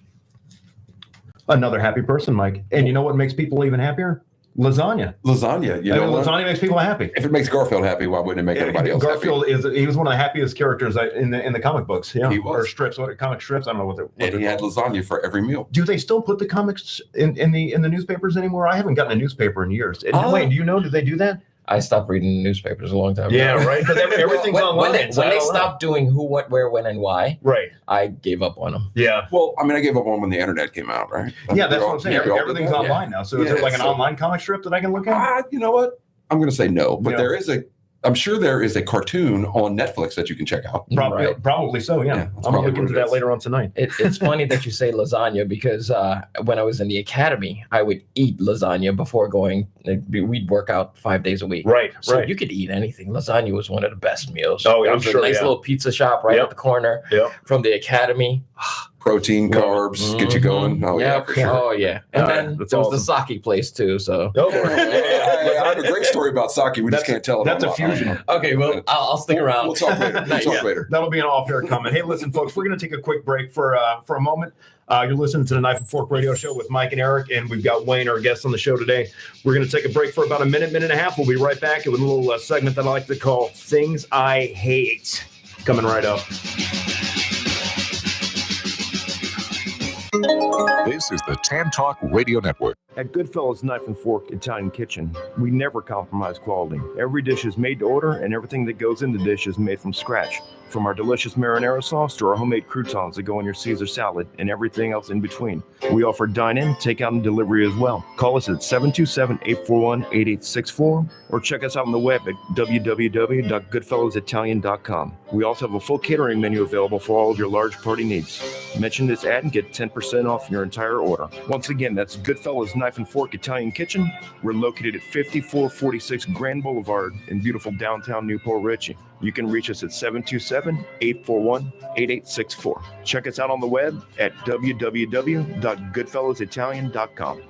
Another happy person, Mike. And you know what makes people even happier? Lasagna. Lasagna. You know what? Lasagna makes people happy. If it makes Garfield happy, why wouldn't it make everybody else Garfield happy? he was one of the happiest characters in the comic books. Yeah, He was. or strips. What comic strips? I don't know what they're. And he had lasagna for every meal. Do they still put the comics in the newspapers anymore? I haven't gotten a newspaper in years. Wait, do you know? Do they do that? I stopped reading newspapers a long time ago. Yeah, right. Because everything's online. When they stopped doing who, what, where, when, and why, right, I gave up on them. Yeah. Well, I mean, I gave up on when the internet came out, right? Yeah, that's what I'm saying. We all did Everything's that. online now. So is it like an online comic strip that I can look at? You know what? I'm going to say no, but there is a I'm sure there is a cartoon on Netflix that you can check out. Probably so, yeah. I'm going to look into that later on tonight. It's funny that you say lasagna because when I was in the academy, I would eat lasagna before going. We'd work out 5 days a week. Right, so you could eat anything. Lasagna was one of the best meals. Oh, yeah, I'm sure. Nice little pizza shop right at the corner from the academy. Protein, carbs, get you going. Oh, yeah, for sure. Oh, yeah. And then there was the sake place, too. So. I have a great story about sake. We just can't tell it. That's a fusion. Okay, well, I'll stick around. We'll talk later. That'll be an off-air comment. Hey, listen, folks, we're going to take a quick break for a moment. You're listening to the Knife and Fork Radio Show with Mike and Eric, and we've got Wayne, our guest on the show today. We're going to take a break for about a minute and a half. We'll be right back with a little segment that I like to call Things I Hate. Coming right up. This is the Tan Talk Radio Network. At Goodfellas Knife and Fork Italian Kitchen, we never compromise quality. Every dish is made to order, and everything that goes in the dish is made from scratch. From our delicious marinara sauce to our homemade croutons that go in your Caesar salad and everything else in between. We offer dine-in, takeout, and delivery as well. Call us at 727-841-8864 or check us out on the web at www.goodfellowsitalian.com. We also have a full catering menu available for all of your large party needs. Mention this ad and get 10% off your entire order. Once again, that's Goodfellas Knife and Fork Italian Kitchen. We're located at 5446 Grand Boulevard in beautiful downtown Newport Richey. You can reach us at 727-841-8864. Check us out on the web at www.goodfellowsitalian.com.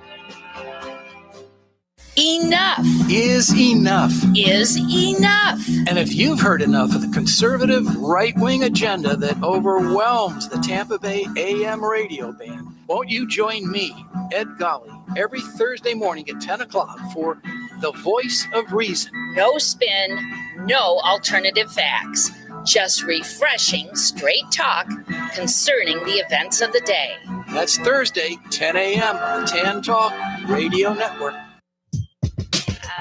Enough is enough. Is enough. And if you've heard enough of the conservative right-wing agenda that overwhelms the Tampa Bay AM radio band, won't you join me, Ed Golly, every Thursday morning at 10 o'clock for The Voice of Reason? No spin, no alternative facts. Just refreshing, straight talk concerning the events of the day. That's Thursday, 10 a.m. on the Tan Talk Radio Network.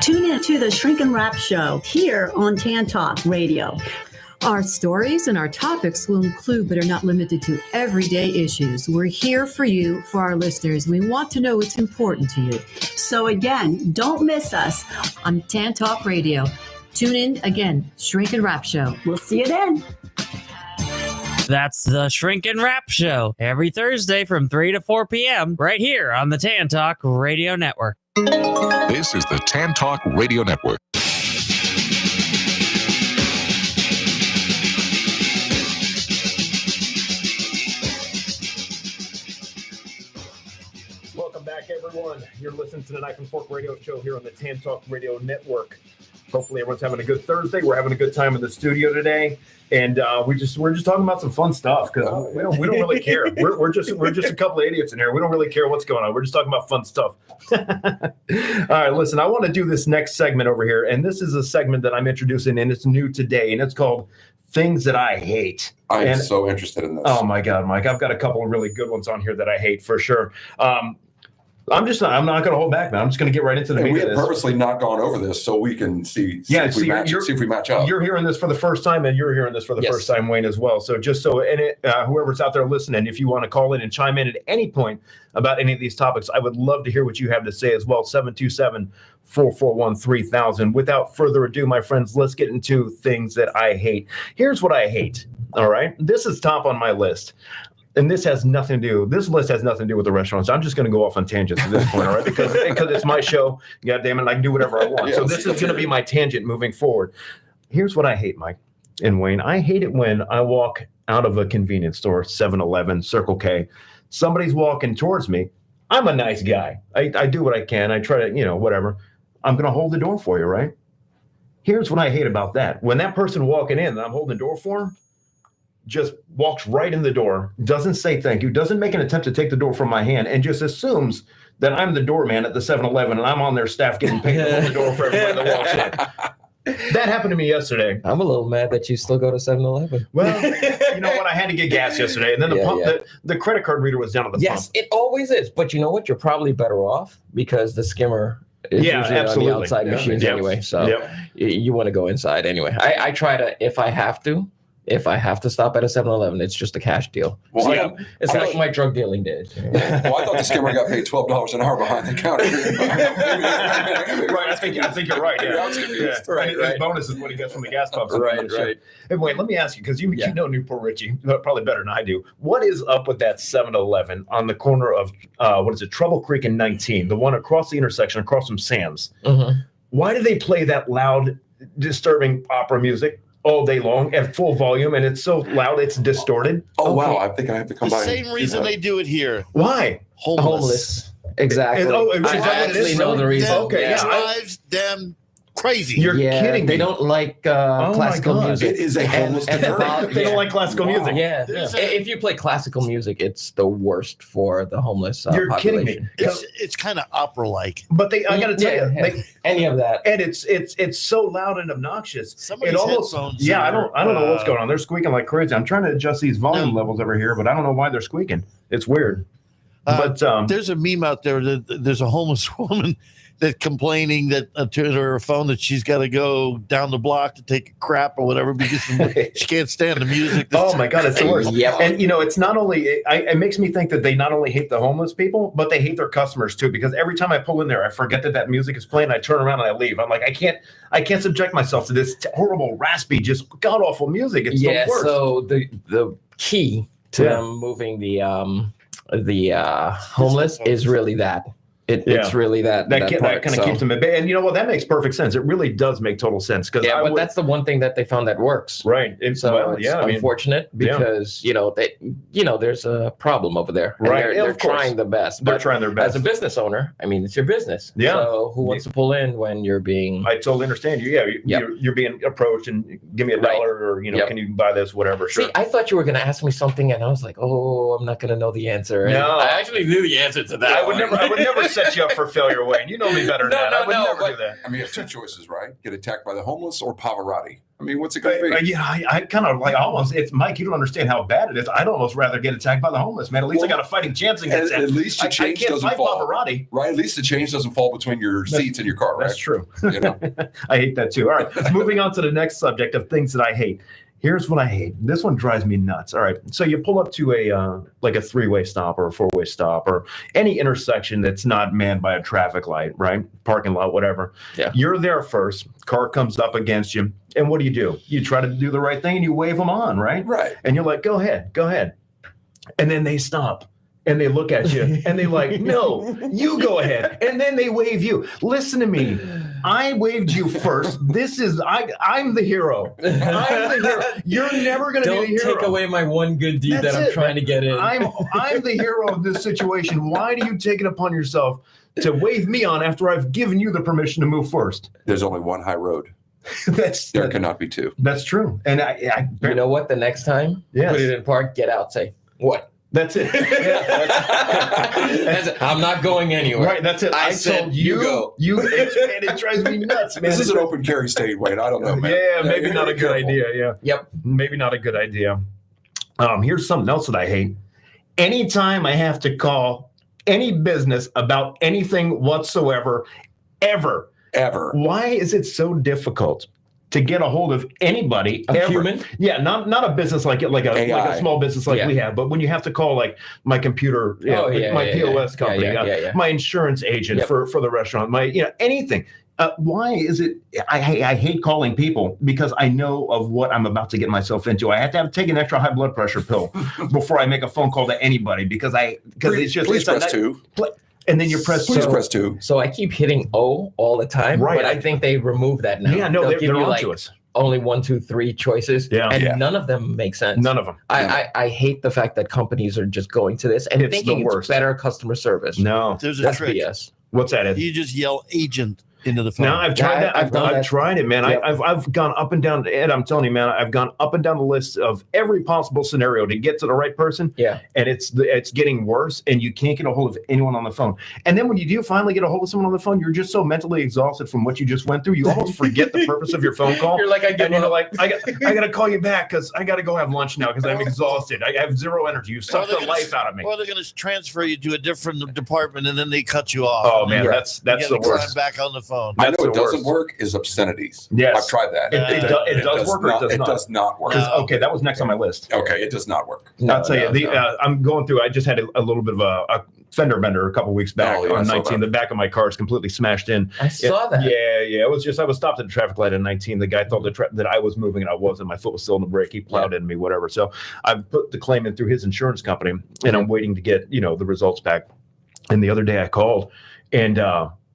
Tune in to the Shrink and Wrap Show here on Tan Talk Radio. Our stories and our topics will include, but are not limited to, everyday issues. We're here for you, for our listeners. We want to know what's important to you. So again, don't miss us on Tan Talk Radio. Tune in again, Shrink and Wrap Show. We'll see you then. That's the Shrink and Wrap Show every Thursday from 3 to 4 p.m. right here on the Tan Talk Radio Network. This is the Tan Talk Radio Network. Welcome back, everyone. You're listening to the Knife and Fork Radio Show here on the Tan Talk Radio Network. Hopefully everyone's having a good Thursday. We're having a good time in the studio today, and we're just talking about some fun stuff because we don't really care. We're just a couple of idiots in here. We don't really care what's going on. We're just talking about fun stuff. All right, listen. I want to do this next segment over here, and this is a segment that I'm introducing, and it's new today, and it's called Things That I Hate. I'm so interested in this. Oh my God, Mike! I've got a couple of really good ones on here that I hate for sure. I'm not going to hold back, man. I'm just going to get right into the meat We of have this. purposely not gone over this so we can see if we match up. You're hearing this for the first time, and you're hearing this for the first time, Wayne, as well. So just so, whoever's out there listening, if you want to call in and chime in at any point about any of these topics, I would love to hear what you have to say as well. 727-441-3000. Without further ado, my friends, let's get into things that I hate. Here's what I hate. All right. This is top on my list. And this list has nothing to do with the restaurants. I'm just going to go off on tangents at this point, all right? Because it's my show. God damn it, I can do whatever I want. So this is going to be my tangent moving forward. Here's what I hate, Mike and Wayne. I hate it when I walk out of a convenience store, 7-Eleven, Circle K. Somebody's walking towards me. I'm a nice guy. I do what I can. I try to, whatever. I'm going to hold the door for you, right? Here's what I hate about that. When that person walking in and I'm holding the door for them, just walks right in the door, doesn't say thank you, doesn't make an attempt to take the door from my hand, and just assumes that I'm the doorman at the 7-Eleven and I'm on their staff getting paid to hold the door for everybody that walks in. That happened to me yesterday. I'm a little mad that you still go to 7-Eleven. Well, you know what? I had to get gas yesterday, and then the credit card reader was down at the pump. Yes, it always is. But you know what? You're probably better off because the skimmer is usually on the outside machines anyway. So you want to go inside anyway. I try to, if I have to, if I have to stop at a 7-Eleven, it's just a cash deal. Well, it's like my drug dealing days. Well, I thought the skimmer got paid $12 an hour behind the counter. Right, I think you're right. Yeah. Right. His bonus is what he gets from the gas pumps. Right. Hey, wait, let me ask you, because you know Newport Richie probably better than I do. What is up with that 7-Eleven on the corner of Trouble Creek and 19, the one across the intersection across from Sam's? Mm-hmm. Why do they play that loud, disturbing opera music all day long at full volume, and it's so loud it's distorted? Oh, wow. I think I have to come by. The same reason they do it here. Why? Homeless. Exactly. I actually know the reason. Okay, It drives them crazy. You're kidding me. They don't like classical music. It is a homeless They don't like classical music. Yeah. If you play classical music, it's the worst for the homeless You're population. kidding me. It's kind of opera-like. But I got to tell you, any of that, and it's so loud and obnoxious. Somebody's it almost, headphones. I don't know what's going on. They're squeaking like crazy. I'm trying to adjust these volume levels over here, but I don't know why they're squeaking. It's weird. But there's a meme out there that there's a homeless woman that's complaining that to her phone that she's got to go down the block to take a crap or whatever because she can't stand the music. Oh my God, it's the worst. Yep. And it's not only it makes me think that they not only hate the homeless people, but they hate their customers too. Because every time I pull in there, I forget that music is playing. I turn around and I leave. I'm like, I can't subject myself to this horrible, raspy, just god awful music. It's the worst. So the key to them moving the homeless is really that. It's really that kind of keeps them at bay. And you know what? That makes perfect sense. It really does make total sense. But that's the one thing that they found that works. Right. It's unfortunate because there's a problem over there. Right. They're trying the best. They're trying their best. As a business owner, I mean, it's your business. Yeah. So who wants to pull in when you're being? I totally understand you. Yeah. You're being approached and give me $1 or can you buy this, whatever. Sure. See, I thought you were going to ask me something, and I was like, oh, I'm not going to know the answer. And no, I actually knew the answer to that. I would never set you up for failure, Wayne. You know me better than that. I would never do that. I mean, you have two choices, right? Get attacked by the homeless or Pavarotti. I mean, what's it going to be? I kind of like almost. It's Mike. You don't understand how bad it is. I'd almost rather get attacked by the homeless man. At least I got a fighting chance against that. At least the change doesn't fall. Pavarotti. Right. At least the change doesn't fall between your seats in your car. Right. That's true. I hate that too. All right. Moving on to the next subject of things that I hate. Here's what I hate. This one drives me nuts. All right. So you pull up to a 3-way stop or a 4-way stop or any intersection that's not manned by a traffic light, right? Parking lot, whatever. Yeah. You're there first. Car comes up against you. And what do? You try to do the right thing and you wave them on, right? Right. And you're like, go ahead. And then they stop. And they look at you and they're like, no, you go ahead. And then they wave you. Listen to me. I waved you first. I'm the hero. I'm the hero. You're never going to be the hero. Don't take away my one good deed that I'm trying to get in. I'm the hero of this situation. Why do you take it upon yourself to wave me on after I've given you the permission to move first? There's only one high road. There cannot be two. That's true. And you know what? The next time, put it in park, get out, say, what? That's it. That's it. I'm not going anywhere. Right, that's it. I said you go. And it drives me nuts, man. This is an open carry state, Wayne. I don't know, man. Yeah, maybe not a good idea. Yeah. Yep. Maybe not a good idea. Here's something else that I hate. Anytime I have to call any business about anything whatsoever, ever. Why is it so difficult to get a hold of anybody ever? Human? Yeah, not a business like a small business like we have, but when you have to call like my computer, my POS company, my insurance agent for the restaurant, my anything. Why is it? I hate calling people because I know of what I'm about to get myself into. I have to take an extra high blood pressure pill before I make a phone call to anybody because it's just please press 2. And then you press press 2. So I keep hitting O all the time, right? But I think they removed that now. Yeah, no, they're on to us. Only 1, 2, 3 choices, none of them make sense. None of them. I hate the fact that companies are just going to this and thinking it's better customer service. No, there's a trick. BS. What's that? You just yell agent into the phone. No, I've tried that. I've tried it, man. Yep. I've gone up and down. Ed, I'm telling you, man, I've gone up and down the list of every possible scenario to get to the right person. Yeah, and it's getting worse, and you can't get a hold of anyone on the phone. And then when you do finally get a hold of someone on the phone, you're just so mentally exhausted from what you just went through, you almost forget the purpose of your phone call. You're like, I got to call you back because I got to go have lunch now because I'm exhausted. I have zero energy. You sucked the life out of me. Or they're going to transfer you to a different department, and then they cut you off. Oh man, that's the worst. Back on the phone. I know it doesn't work is obscenities. Yes. I've tried that. It does work or it does not? It does not work. Okay, that was next on my list. Okay, it does not work. I'll tell you, I'm going through, I just had a little bit of a fender bender a couple weeks back on 19. The back of my car is completely smashed in. I saw that. Yeah. It was just, I was stopped at a traffic light on 19. The guy thought that I was moving and I wasn't. My foot was still on the brake. He plowed into me, whatever. So I put the claim in through his insurance company and I'm waiting to get, the results back. And the other day I called and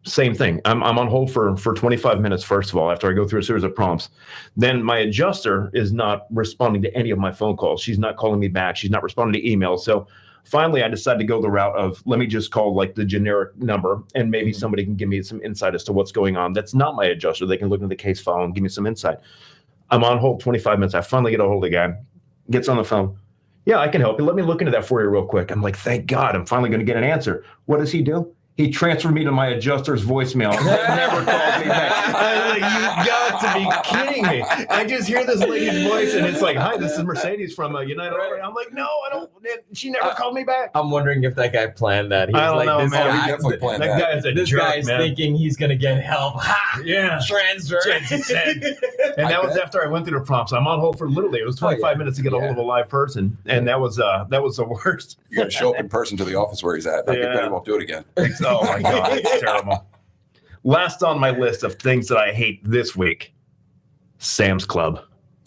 same thing. I'm on hold for 25 minutes, first of all, after I go through a series of prompts. Then my adjuster is not responding to any of my phone calls. She's not calling me back. She's not responding to emails. So finally, I decided to go the route of let me just call like the generic number and maybe somebody can give me some insight as to what's going on. That's not my adjuster. They can look into the case file and give me some insight. I'm on hold 25 minutes. I finally get a hold of the guy, gets on the phone. Yeah, I can help you. Let me look into that for you real quick. I'm like, thank God, I'm finally going to get an answer. What does he do? He transferred me to my adjuster's voicemail. Never called me back. I'm like, you got to be kidding me. I just hear this lady's voice, and it's like, hi, this is Mercedes from United Airlines. I'm like, no, I don't. She never called me back. I'm wondering if that guy planned that. He was I don't know, this man. guy, He definitely planned that. Guy's a this jerk, guy's man. thinking he's going to get help. Ha! Yeah. Transfer. And that was after I went through the prompts. I'm on hold for literally, it was 25 minutes to get a hold of a live person, and that was the worst. You got to show up in person to the office where he's at. I bet he won't do it again. Oh my God, it's terrible. Last on my list of things that I hate this week, Sam's Club.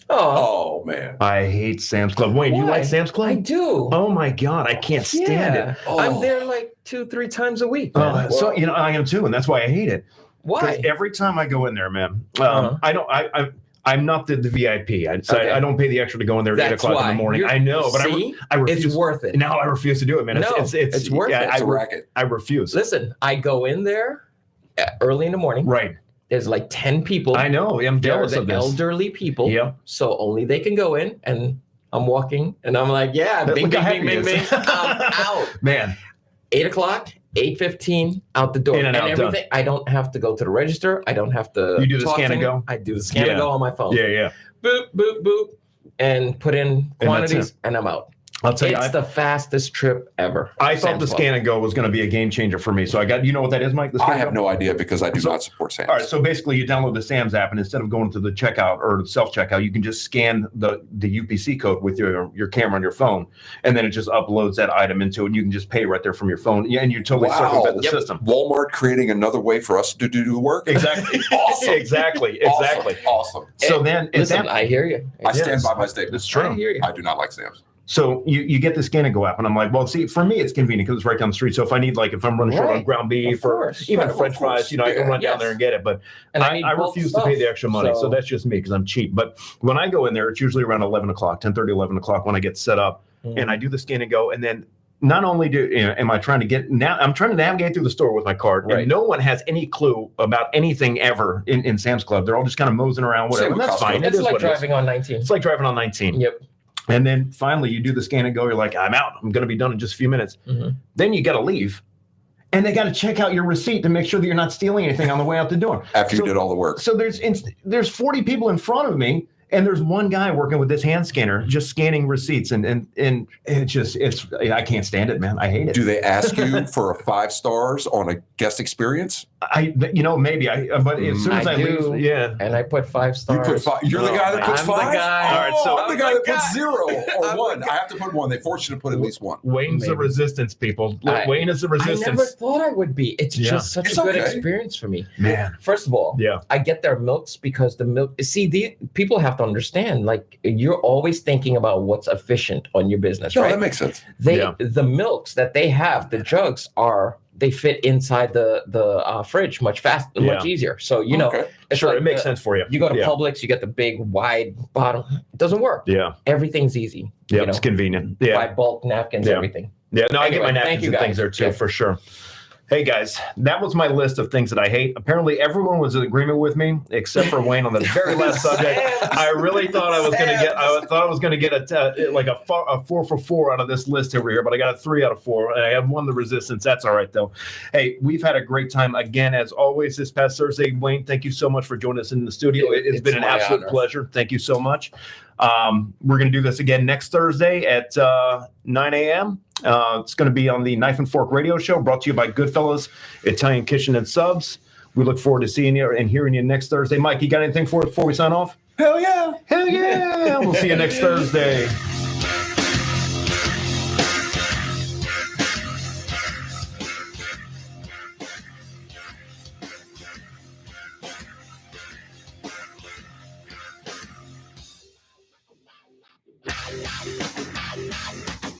Oh man, I hate Sam's Club. Wayne, you like Sam's Club? I do. Oh my God, I can't stand it. I'm there like 2-3 times a week. So I am too, and that's why I hate it. Why? Every time I go in there, man, I'm not the VIP. I don't pay the extra to go in there at 8 o'clock in the morning. I know, but I refuse. It's worth it. Now I refuse to do it, man. No, it's worth it. It's a racket. I refuse. Listen, I go in there early in the morning. Right. There's like 10 people. I know. I'm jealous of this. Elderly people. Yeah. So only they can go in, and I'm walking, and I'm like, yeah, bing, bing, bing, bing. I'm out. Man. 8 o'clock. 8:15 out the door, In and out, everything. done. I don't have to go to the register. I don't have to. You do the scan and go. I do the scan and go on my phone. Yeah. Boop, boop, boop, and put in quantities, and I'm out. I'll tell you, it's the fastest trip ever. I thought the scan and go was going to be a game changer for me. So I got, you know what that is, Mike? The scan I have no idea because I do not support Sam's. All right, so basically you download the Sam's app, and instead of going to the checkout or the self-checkout, you can just scan the UPC code with your camera on your phone, and then it just uploads that item into it, and you can just pay right there from your phone. Yeah, and you totally circumvent the system. Walmart creating another way for us to do work. Exactly. Awesome. Exactly. Awesome. So then, listen, I hear you. I stand by my statement. It's true. I hear you. I do not like Sam's. So you get the scan and go app, and I'm like, well, see, for me, it's convenient because it's right down the street. So if I need, if I'm running short on ground beef or even French fries, I can run down there and get it. But I refuse to pay the extra money. So that's just me because I'm cheap. But when I go in there, it's usually around 11 o'clock, 10:30, 11 o'clock when I get set up, and I do the scan and go, and then not only am I trying to I'm trying to navigate through the store with my card, and no one has any clue about anything ever in Sam's Club. They're all just kind of mosing around, whatever. And that's fine. It's like driving on 19. It's like driving on 19. Yep. And then finally you do the scan and go, you're like, I'm out. I'm going to be done in just a few minutes. Mm-hmm. Then you got to leave. And they got to check out your receipt to make sure that you're not stealing anything on the way out the door. After you did all the work. So there's 40 people in front of me, and there's one guy working with this hand scanner, just scanning receipts. And I can't stand it, man. I hate it. Do they ask you for a 5 stars on a guest experience? Maybe but as soon as I leave, and I put 5 stars. You put 5. You're the guy that puts 5. I'm the guy. All right, so I'm the guy that puts 0 or 1. I have to put 1. They force you to put at least 1. Wayne's the resistance, people. Wayne is the resistance. I never thought I would be. It's just such a good experience for me. Man. First of all, I get their milks because the milk. See, people have to understand. You're always thinking about what's efficient on your business, right? That makes sense. The milks that they have, the jugs they fit inside the fridge much faster, much easier. So it makes sense for you. You go to Publix, you get the big wide bottom. It doesn't work. Yeah, everything's easy. Yeah, it's convenient. Yeah, buy bulk napkins, everything. Yeah, no, I get my napkins and things there too for sure. Hey guys, that was my list of things that I hate. Apparently, everyone was in agreement with me except for Wayne on the very last subject. I really thought I was going to get a 4 for 4 out of this list over here, but I got a 3 out of 4, and I have won the resistance. That's all right though. Hey, we've had a great time again as always this past Thursday. Wayne, thank you so much for joining us in the studio. It's been an absolute pleasure. Thank you so much. We're going to do this again next Thursday at 9 a.m. It's going to be on the Knife and Fork Radio Show, brought to you by Goodfellas Italian Kitchen and Subs. We look forward to seeing you and hearing you next Thursday. Mike, you got anything for us before we sign off? Hell yeah. Hell yeah. We'll see you next Thursday.